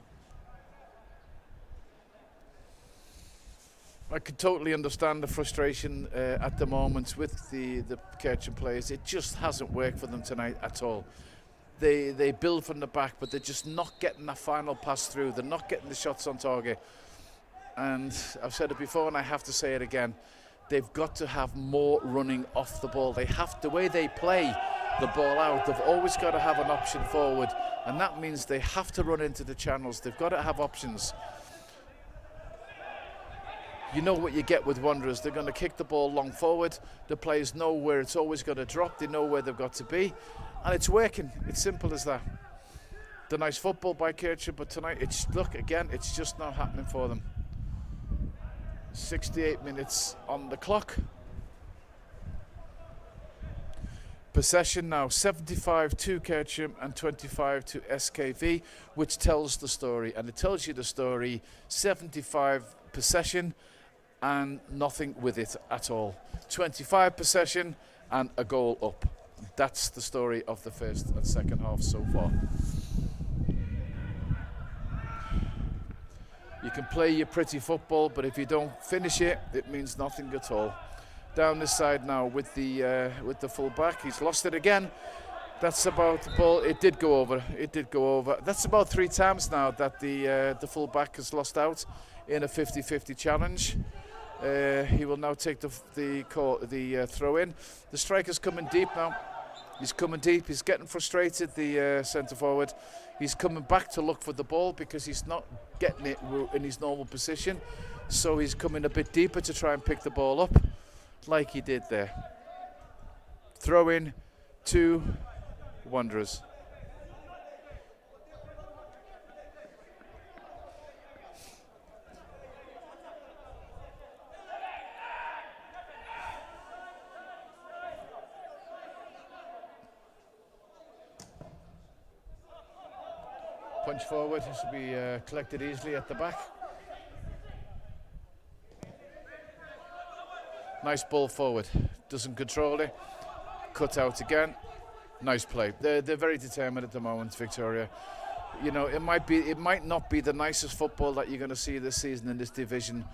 I could totally understand the frustration at the moment with the Kercem players. It just hasn't worked for them tonight at all. They build from the back, but they're just not getting that final pass through. They're not getting the shots on target. And I've said it before, and I have to say it again. They've got to have more running off the ball. They have, the way they play the ball out, they've always got to have an option forward, and that means they have to run into the channels. They've got to have options. You know what you get with Wanderers. They're going to kick the ball long forward. The players know where it's always going to drop. They know where they've got to be, and it's working. It's simple as that. The nice football by Kercem, but tonight, it's just not happening for them. 68 minutes on the clock. Possession now 75 to Kercem and 25 to SKV, which tells the story, and it tells you the story. 75 possession and nothing with it at all. 25 possession and a goal up. That's the story of the first and second half so far. You can play your pretty football, but if you don't finish it, it means nothing at all. Down this side now with the full back. He's lost it again. That's about the ball. It did go over. It did go over. That's about 3 times now that the full back has lost out in a 50-50 challenge. He will now take the throw in. The striker's coming deep now. He's coming deep. He's getting frustrated, the centre forward. He's coming back to look for the ball because he's not getting it in his normal position. So he's coming a bit deeper to try and pick the ball up, like he did there. Throw in to Wanderers. Punch forward, this will be collected easily at the back. Nice ball forward, doesn't control it. Cut out again. Nice play. They're very determined at the moment, Victoria. You know, it might not be the nicest football that you're going to see this season in this division,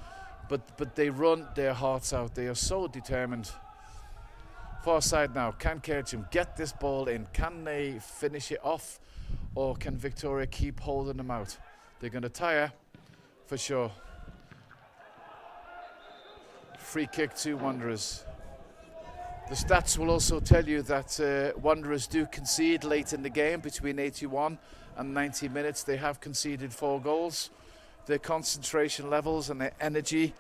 but they run their hearts out. They are so determined. Far side now. Can Kercem get this ball in? Can they finish it off, or can Victoria keep holding them out? They're going to tire for sure. Free kick to Wanderers. The stats will also tell you that Wanderers do concede late in the game. Between 81 and 90 minutes, they have conceded 4 goals. Their concentration levels and their energy,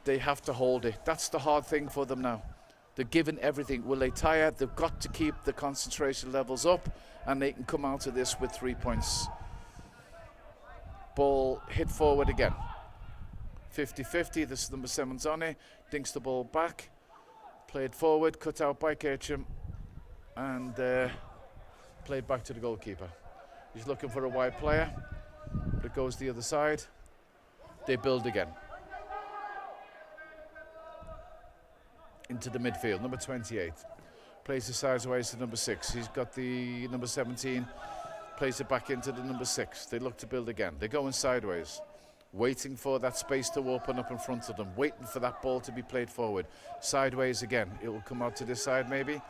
they have to hold it. That's the hard thing for them now. They're given everything. Will they tire? They've got to keep the concentration levels up, and they can come out of this with 3 points. Ball hit forward again. 50-50, this is number 7 Zone, dinks the ball back. Played forward, cut out by Kercem, and played back to the goalkeeper. He's looking for a wide player, but it goes the other side. They build again. Into the midfield, number 28. Plays it sideways to number 6. He's got the number 17, plays it back into the number 6. They look to build again. They're going sideways, waiting for that space to open up in front of them, waiting for that ball to be played forward. Sideways again, it will come out to this side maybe.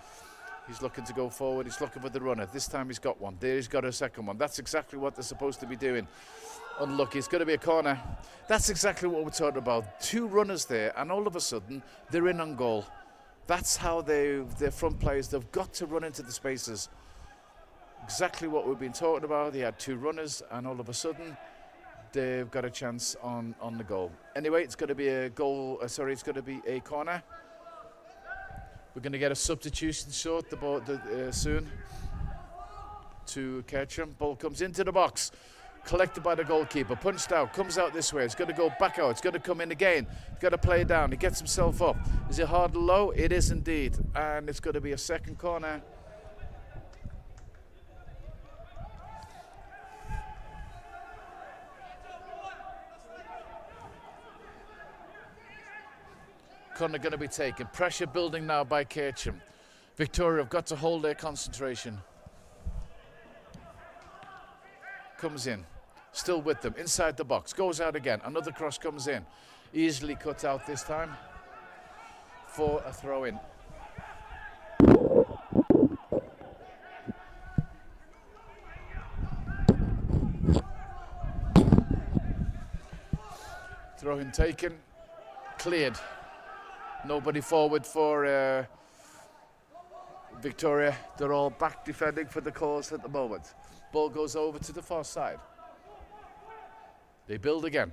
He's looking to go forward, he's looking for the runner. This time he's got one, there he's got a second one. That's exactly what they're supposed to be doing. Unlucky, it's going to be a corner. That's exactly what we're talking about. 2 runners there, and all of a sudden, they're in on goal. That's how their front players, they've got to run into the spaces. Exactly what we've been talking about. They had 2 runners, and all of a sudden, they've got a chance on the goal. Anyway, it's going to be a goal. It's going to be a corner. We're going to get a substitution short the ball soon to Kercem. Ball comes into the box, collected by the goalkeeper, punched out, comes out this way. It's going to go back out. It's going to come in again. He's got to play down. He gets himself up. Is it hard or low? It is indeed, and it's going to be a second corner. Corner going to be taken. Pressure building now by Kercem. Victoria have got to hold their concentration. Comes in. Still with them. Inside the box. Goes out again. Another cross comes in. Easily cut out this time for a throw in. Throw in taken. Cleared. Nobody forward for Victoria. They're all back defending for the cause at the moment. Ball goes over to the far side. They build again.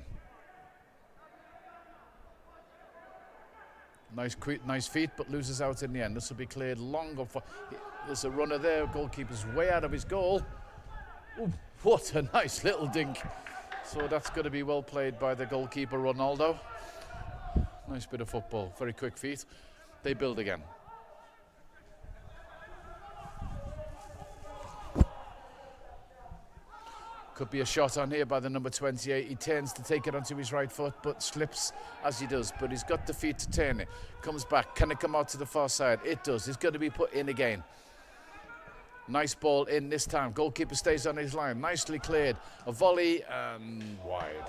Nice feet, but loses out in the end. This will be cleared long. There's a runner there. Goalkeeper's way out of his goal. Ooh, what a nice little dink. So that's going to be well played by the goalkeeper, Ronaldo. Nice bit of football, very quick feet. They build again. Could be a shot on here by the number 28. He turns to take it onto his right foot, but slips as he does. But he's got the feet to turn it. Comes back. Can it come out to the far side? It does. It's going to be put in again. Nice ball in this time. Goalkeeper stays on his line. Nicely cleared. A volley and wide.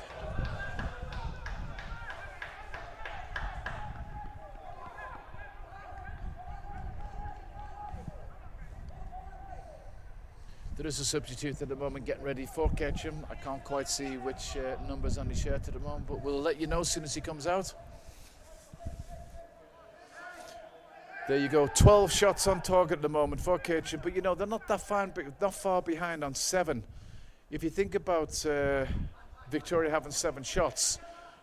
There is a substitute at the moment getting ready for Kercem. I can't quite see which number's on his shirt at the moment, but we'll let you know as soon as he comes out. There you go, 12 shots on target at the moment for Kercem, but you know, they're not that far behind on 7. If you think about Victoria having 7 shots,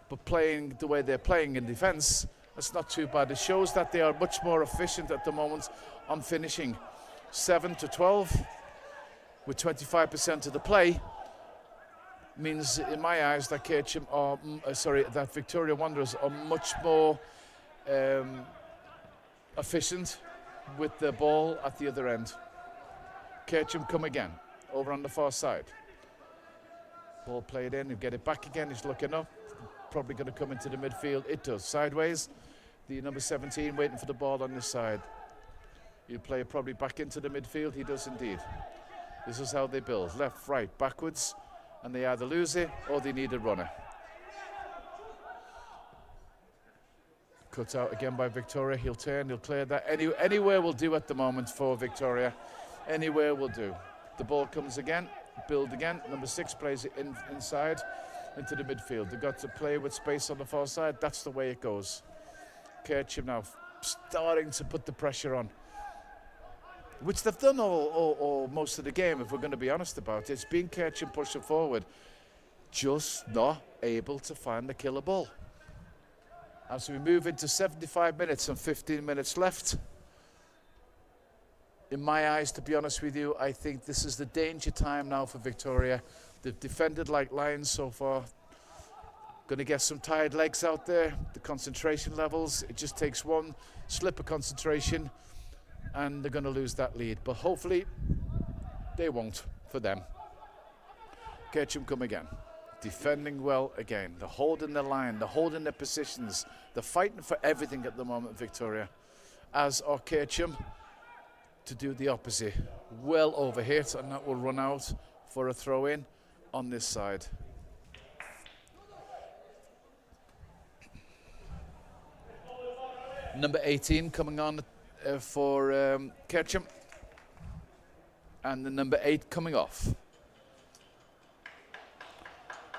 but playing the way they're playing in defence, that's not too bad. It shows that they are much more efficient at the moment on finishing. 7 to 12. With 25% of the play, means in my eyes that Kercem that Victoria Wanderers are much more efficient with the ball at the other end. Kercem come again, over on the far side. Ball played in, he'll get it back again, he's looking up. Probably going to come into the midfield. It does. Sideways. The number 17 waiting for the ball on this side. He'll play it probably back into the midfield. He does indeed. This is how they build. Left, right, backwards. And they either lose it or they need a runner. Cut out again by Victoria. He'll turn, he'll clear that. Anywhere will do at the moment for Victoria. Anywhere will do. The ball comes again. Build again. Number 6 plays it inside into the midfield. They've got to play with space on the far side. That's the way it goes. Kercem now starting to put the pressure on, which they've done all most of the game, if we're going to be honest about it. It's been Kercem pushing forward, just not able to find the killer ball. As we move into 75 minutes and 15 minutes left, in my eyes, to be honest with you, I think this is the danger time now for Victoria. They've defended like lions so far. Going to get some tired legs out there. The concentration levels, it just takes one slip of concentration and they're going to lose that lead. But hopefully they won't for them. Kercem come again. Defending well again. They're holding the line. They're holding their positions. They're fighting for everything at the moment, Victoria. As are Kercem to do the opposite. Well overhit, and that will run out for a throw-in on this side. Number 18 coming on for Kercem. And the number 8 coming off.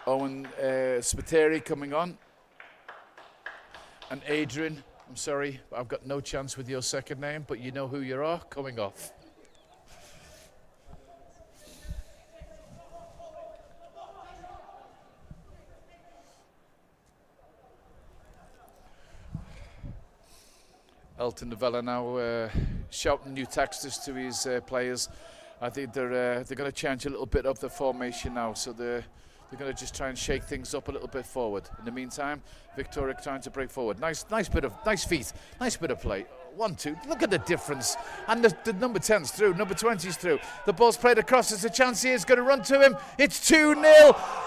Owen Spiteri coming on. And Adrian, I'm sorry, I've got no chance with your second name, but you know who you are, coming off. Elton Novella now shouting new texts to his players. I think they're going to change a little bit of the formation now, so they're going to just try and shake things up a little bit forward. In the meantime, Victoria trying to break forward. Nice feet, nice bit of play. 1-2. Look at the difference. And the number 10's through, number 20's through. The ball's played across. There's a chance here. He's going to run to him. It's 2-0.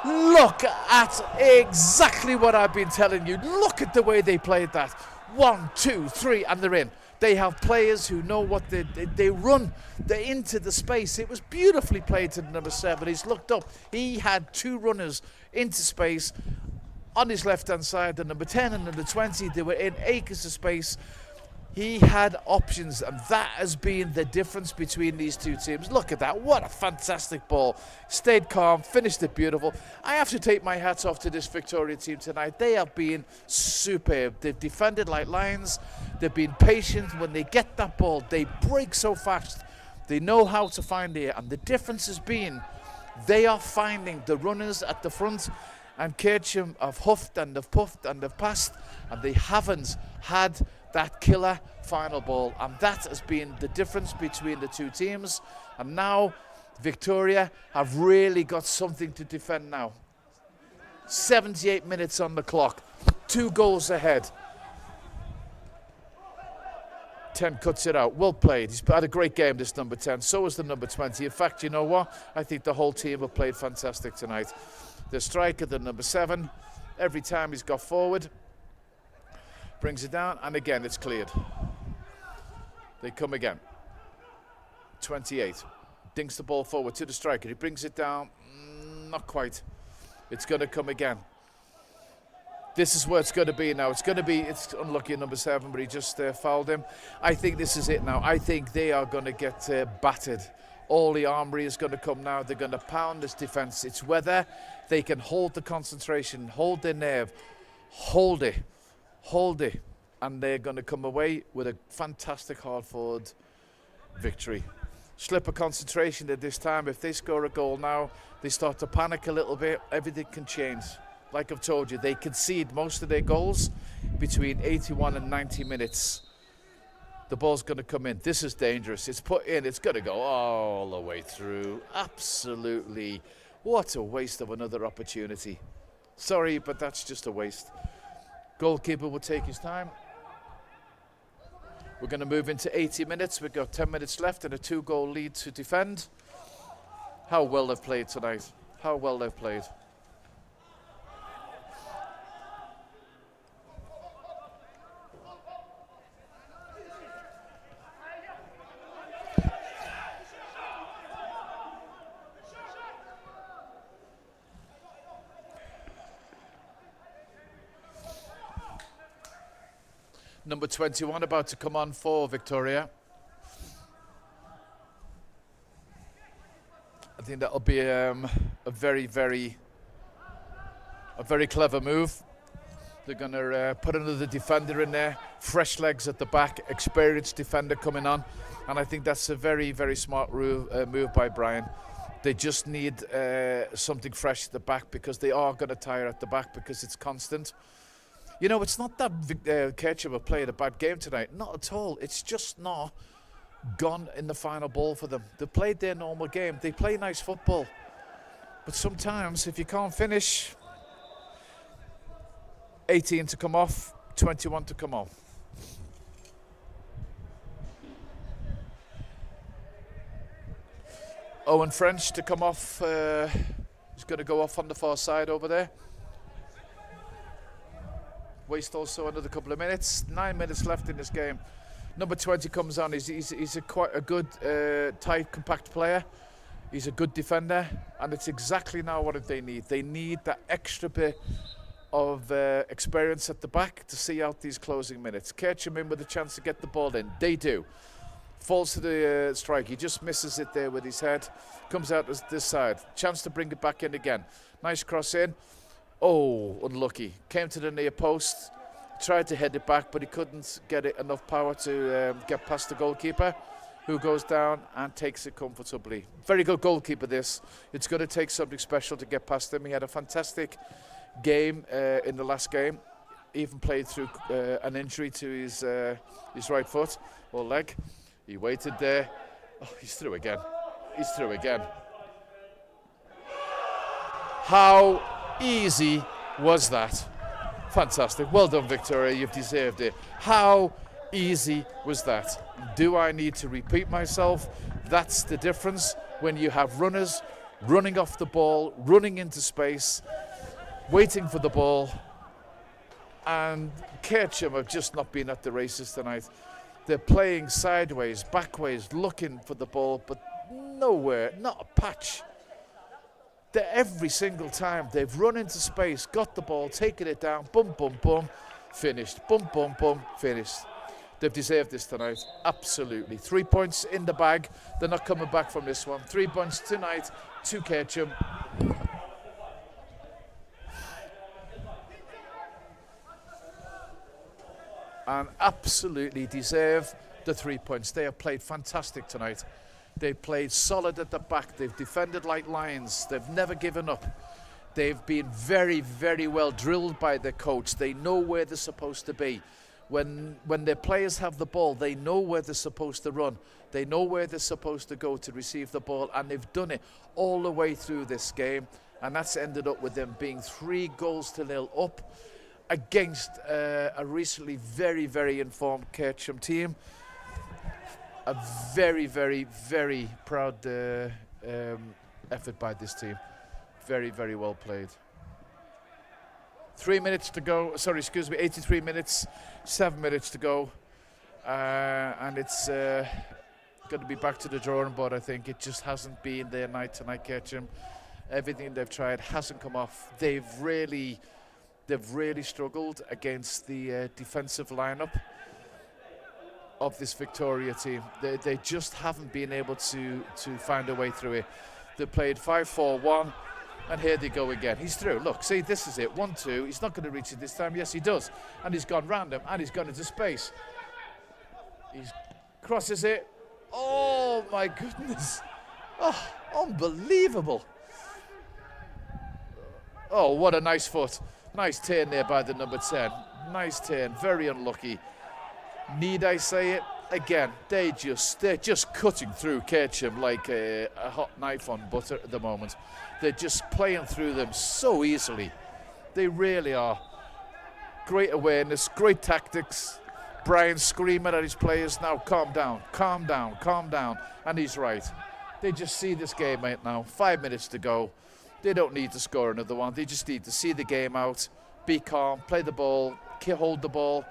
Look at exactly what I've been telling you. Look at the way they played that. 1, 2, 3, and they're in. They have players who know what they run. They're into the space. It was beautifully played to the number 7. He's looked up. He had 2 runners into space on his left-hand side. The number 10 and number 20, they were in acres of space. He had options, and that has been the difference between these two teams. Look at that. What a fantastic ball. Stayed calm, finished it beautiful. I have to take my hats off to this Victoria team tonight. They have been superb. They've defended like lions. They've been patient. When they get that ball, they break so fast. They know how to find it, and the difference has been they are finding the runners at the front, and Kercem have huffed and have puffed and have passed, and they haven't had that killer final ball, and that has been the difference between the two teams. And now Victoria have really got something to defend now. 78 minutes on the clock, 2 goals ahead. 10 cuts it out. Well played. He's had a great game, this number 10. So has the number 20. In fact, you know what? I think the whole team have played fantastic tonight. The striker, the number 7, every time he's got forward, brings it down, and again it's cleared. They come again. 28. Dinks the ball forward to the striker. He brings it down. Not quite. It's going to come again. This is where it's going to be now. It's unlucky number 7, but he just fouled him. I think this is it now. I think they are going to get battered. All the armory is going to come now. They're going to pound this defence. It's whether they can hold the concentration, hold their nerve, hold it, and they're going to come away with a fantastic hard-fought victory. Slip of concentration at this time. If they score a goal now, they start to panic a little bit. Everything can change. Like I've told you, they concede most of their goals between 81 and 90 minutes. The ball's going to come in. This is dangerous. It's put in. It's going to go all the way through. Absolutely. What a waste of another opportunity. Sorry, but that's just a waste. Goalkeeper will take his time. We're going to move into 80 minutes. We've got 10 minutes left and a 2-goal lead to defend. How well they've played tonight. How well they've played. Number 21 about to come on for Victoria. I think that'll be a very clever move. They're going to put another defender in there, fresh legs at the back, experienced defender coming on, and I think that's a very smart move by Brian. They just need something fresh at the back, because they are going to tire at the back because it's constant. You know, it's not that Kercem have played a bad game tonight, not at all. It's just not gone in the final ball for them. They played their normal game. They play nice football, but sometimes if you can't finish, 18 to come off, 21 to come on. Owen French to come off. He's going to go off on the far side over there. Waste also another couple of minutes. 9 minutes left in this game. Number 20 comes on. He's quite a good, tight, compact player. He's a good defender, and it's exactly now what they need. They need that extra bit of experience at the back to see out these closing minutes. Kercem in with a chance to get the ball in. They do. Falls to the strike. He just misses it there with his head. Comes out this side. Chance to bring it back in again. Nice cross in. Oh, unlucky. Came to the near post. Tried to head it back, but he couldn't get it enough power to get past the goalkeeper, who goes down and takes it comfortably. Very good goalkeeper this. It's going to take something special to get past him. He had a fantastic game in the last game. Even played through an injury to his right foot or leg. He waited there. Oh, he's through again. He's through again. How easy was that? Fantastic. Well done, Victoria. You've deserved it. How easy was that? Do I need to repeat myself? That's the difference when you have runners running off the ball, running into space, waiting for the ball. And Kercem have just not been at the races tonight. They're playing sideways, backways, looking for the ball, but nowhere, not a patch. Every single time they've run into space, got the ball, taken it down, boom, boom, boom, finished, boom, boom, boom, finished. They've deserved this tonight, absolutely. 3 points in the bag. They're not coming back from this one. 3 points tonight to Kercem. And absolutely deserve the 3 points. They have played fantastic tonight. They've played solid at the back. They've defended like lions. They've never given up. They've been very well drilled by their coach. They know where they're supposed to be. When their players have the ball, they know where they're supposed to run. They know where they're supposed to go to receive the ball, and they've done it all the way through this game. And that's ended up with them being 3-0 up against a recently very informed Kercem team. A very proud effort by this team. Very well played. 3 minutes to go. Sorry, excuse me. 83 minutes. 7 minutes to go, and it's going to be back to the drawing board. I think it just hasn't been their night tonight, Kercem. Everything they've tried hasn't come off. They've really struggled against the defensive lineup of this Victoria team. They just haven't been able to find a way through it. They played 5-4-1, and here they go again. He's through. Look, see, this is it. 1-2. He's not going to reach it this time. Yes, he does. And he's gone round him, and he's gone into space. He crosses it. Oh, my goodness. Oh, unbelievable. Oh, what a nice foot. Nice turn there by the number 10. Nice turn. Very unlucky. Need I say it? Again, they're just cutting through Kercem like a hot knife on butter at the moment. They're just playing through them so easily. They really are. Great awareness, great tactics. Brian screaming at his players now, calm down. And he's right. They just see this game out now. 5 minutes to go. They don't need to score another one. They just need to see the game out, be calm, play the ball, hold the ball.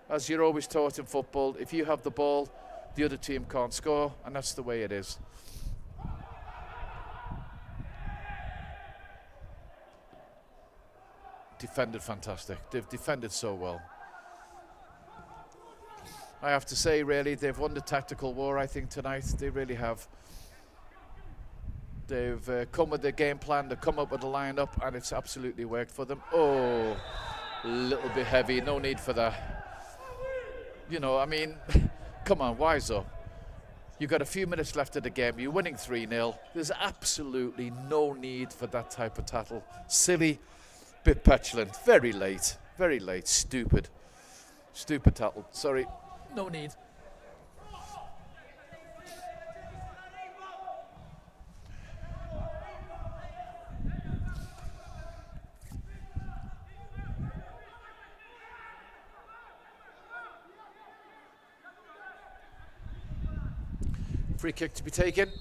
As you're always taught in football, if you have the ball, the other team can't score, and that's the way it is. Defended fantastic. They've defended so well. I have to say, really, they've won the tactical war, I think, tonight. They really have. They've come with their game plan, they've come up with a lineup, and it's absolutely worked for them. Oh, a little bit heavy, no need for that. You know, I mean, come on, wise up. You've got a few minutes left of the game, you're winning 3-0. There's absolutely no need for that type of tattle. Silly, bit petulant, very late, stupid. Stupid tattle, sorry, no need. Free kick to be taken.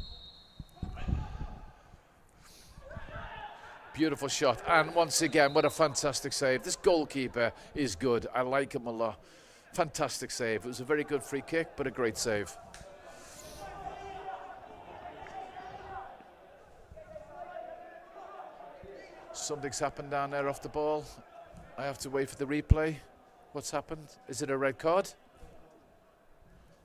Beautiful shot, and once again, what a fantastic save. This goalkeeper is good. I like him a lot. Fantastic save. It was a very good free kick, but a great save. Something's happened down there off the ball. I have to wait for the replay. What's happened? Is it a red card?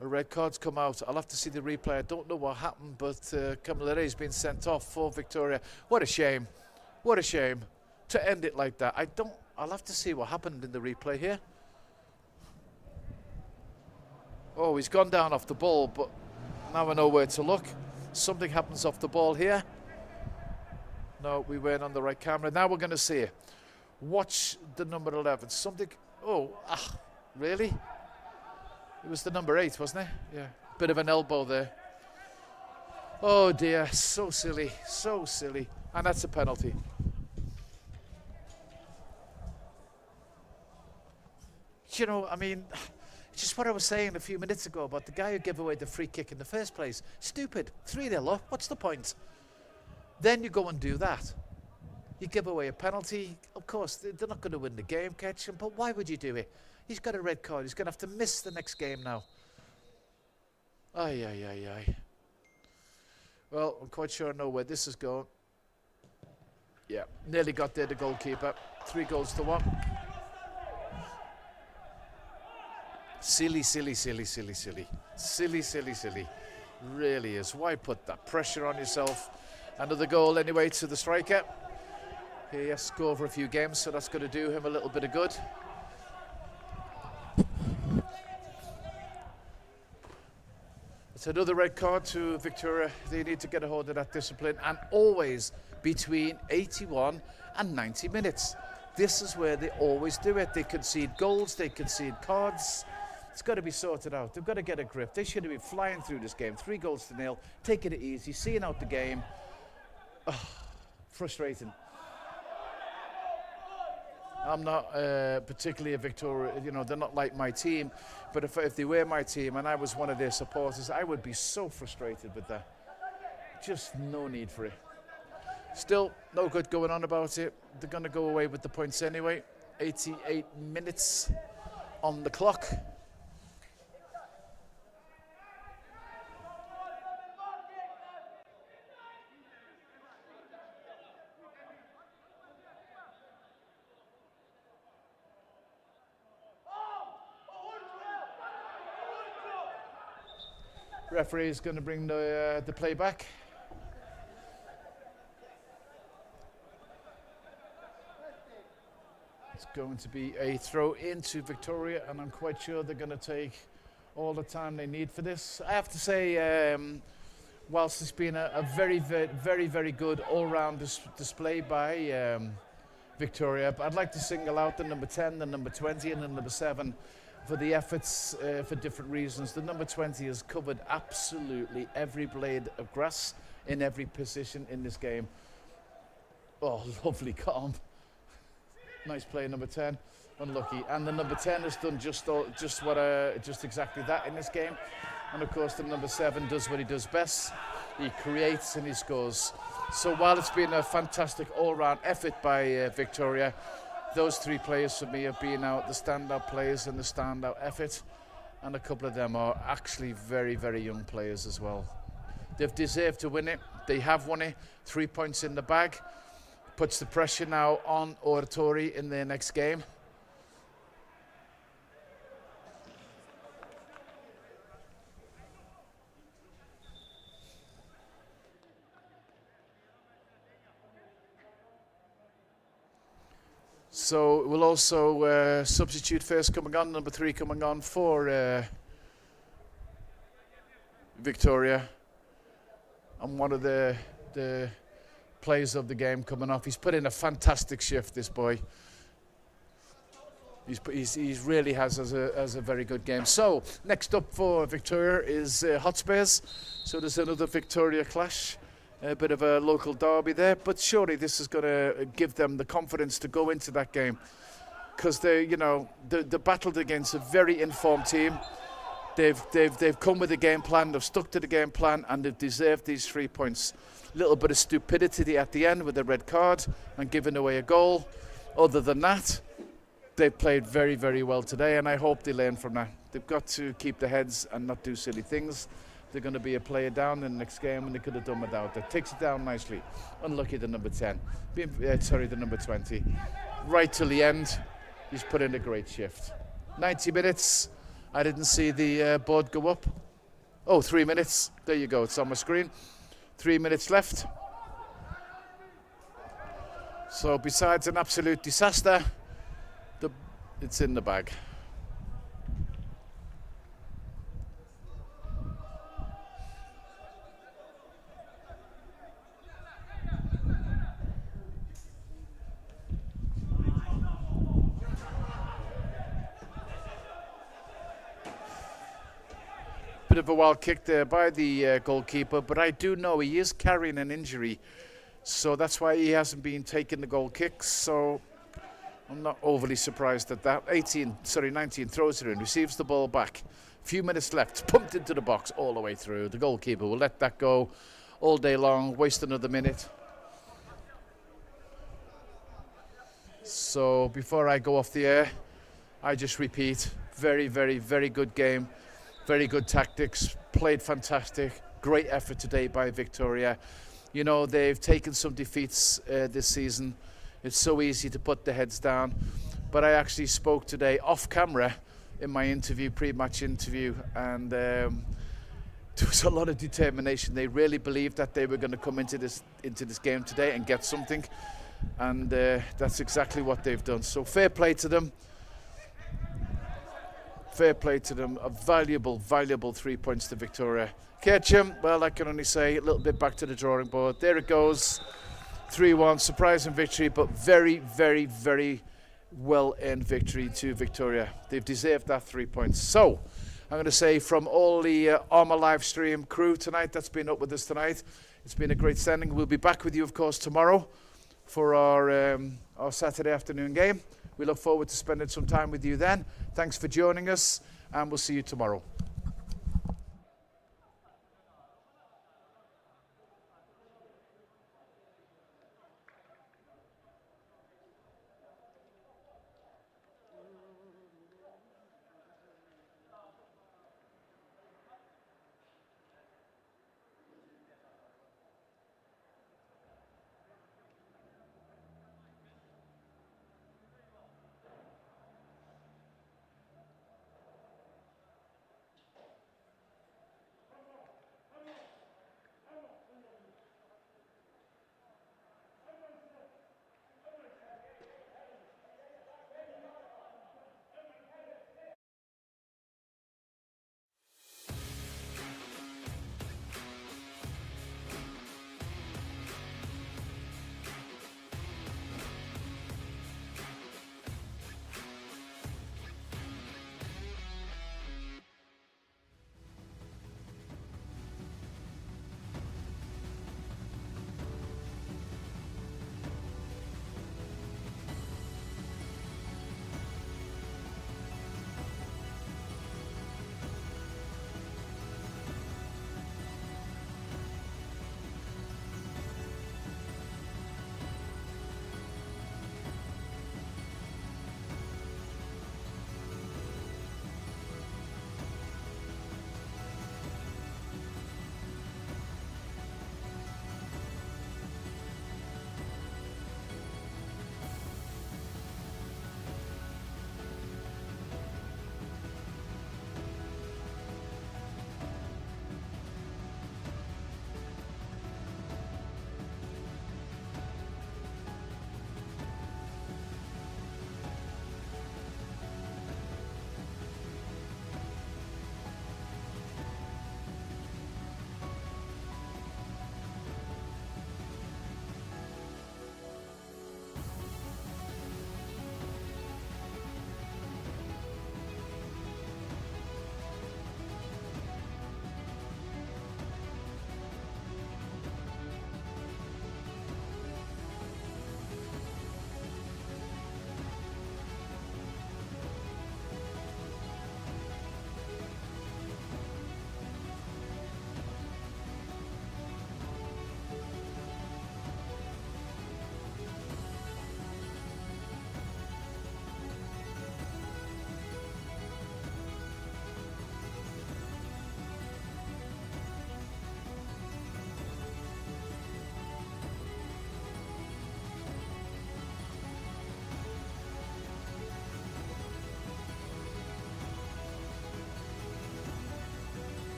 A red card's come out. I'll have to see the replay. I don't know what happened, but Camillere's been sent off for Victoria. What a shame. What a shame to end it like that. I'll have to see what happened in the replay here. Oh, he's gone down off the ball, but now I know where to look. Something happens off the ball here. No, we weren't on the right camera. Now we're going to see it. Watch the number 11. Something. Oh, really? It was the number 8, wasn't it? Yeah. Bit of an elbow there. Oh dear, so silly, so silly. And that's a penalty. You know, I mean, just what I was saying a few minutes ago about the guy who gave away the free kick in the first place. Stupid. 3-0 up. What's the point? Then you go and do that. You give away a penalty. Of course, they're not going to win the game, Kercem, but why would you do it? He's got a red card. He's going to have to miss the next game now. Ay. Well, I'm quite sure I know where this is going. Yeah, nearly got there, the goalkeeper. 3 goals to 1. Silly. Silly. Really is. Why put that pressure on yourself? Another goal anyway to the striker. He has to go over a few games, so that's going to do him a little bit of good. It's another red card to Victoria. They need to get a hold of that discipline, and always between 81 and 90 minutes. This is where they always do it. They concede goals, they concede cards. It's got to be sorted out. They've got to get a grip. They should have been flying through this game. 3 goals to 0, taking it easy, seeing out the game. Oh, frustrating. I'm not particularly a Victoria, you know, they're not like my team, but if they were my team and I was one of their supporters, I would be so frustrated with that. Just no need for it. Still, no good going on about it. They're going to go away with the points anyway. 88 minutes on the clock. Referee is going to bring the play back. It's going to be a throw into Victoria, and I'm quite sure they're going to take all the time they need for this. I have to say, whilst it's been a very good all-round display by Victoria, but I'd like to single out the number 10, the number 20, and the number 7 for the efforts for different reasons. The number 20 has covered absolutely every blade of grass in every position in this game. Oh, lovely calm. Nice play, number 10. Unlucky. And the number 10 has done just exactly that in this game. And of course, the number 7 does what he does best. He creates and he scores. So while it's been a fantastic all-round effort by Victoria, those 3 players for me have been out the standout players and the standout effort, and a couple of them are actually very young players as well. They've deserved to win it. They have won it. 3 points in the bag. Puts the pressure now on Oratori in their next game. So we'll also substitute first coming on, number 3 coming on for Victoria. And one of the players of the game coming off. He's put in a fantastic shift, this boy. He's really has as a very good game. So next up for Victoria is Hotspurs. So there's another Victoria clash, a bit of a local derby there. But surely this is going to give them the confidence to go into that game, because they battled against a very informed team. They've come with a game plan. They've stuck to the game plan, and they've deserved these 3 points. A little bit of stupidity at the end with a red card and giving away a goal. Other than that, they played very, very well today, and I hope they learn from that. They've got to keep their heads and not do silly things. They're going to be a player down in the next game, and they could have done without that. Takes it down nicely. Unlucky the number 10. The number 20. Right till the end, he's put in a great shift. 90 minutes. I didn't see the board go up. Oh, 3 minutes. There you go. It's on my screen. 3 minutes left. So besides an absolute disaster, it's in the bag. Bit of a wild kick there by the goalkeeper, but I do know he is carrying an injury, so that's why he hasn't been taking the goal kicks. So I'm not overly surprised at that. 19 throws it in, receives the ball back. A few minutes left, pumped into the box all the way through. The goalkeeper will let that go all day long, waste another minute. So before I go off the air, I just repeat, very, very, very good game. Very good tactics, played fantastic. Great effort today by Victoria. You know, they've taken some defeats this season. It's so easy to put the heads down. But I actually spoke today off camera in my interview, pre-match interview, and there was a lot of determination. They really believed that they were going to come into this game today and get something, and that's exactly what they've done. So fair play to them. Fair play to them. A valuable 3 points to Victoria. Kercem, well, I can only say a little bit back to the drawing board. There it goes. 3-1, surprising victory, but very, very, very well-earned victory to Victoria. They've deserved that 3 points. So, I'm going to say from all the Armour live stream crew tonight that's been up with us tonight, it's been a great standing. We'll be back with you, of course, tomorrow for our Saturday afternoon game. We look forward to spending some time with you then. Thanks for joining us, and we'll see you tomorrow.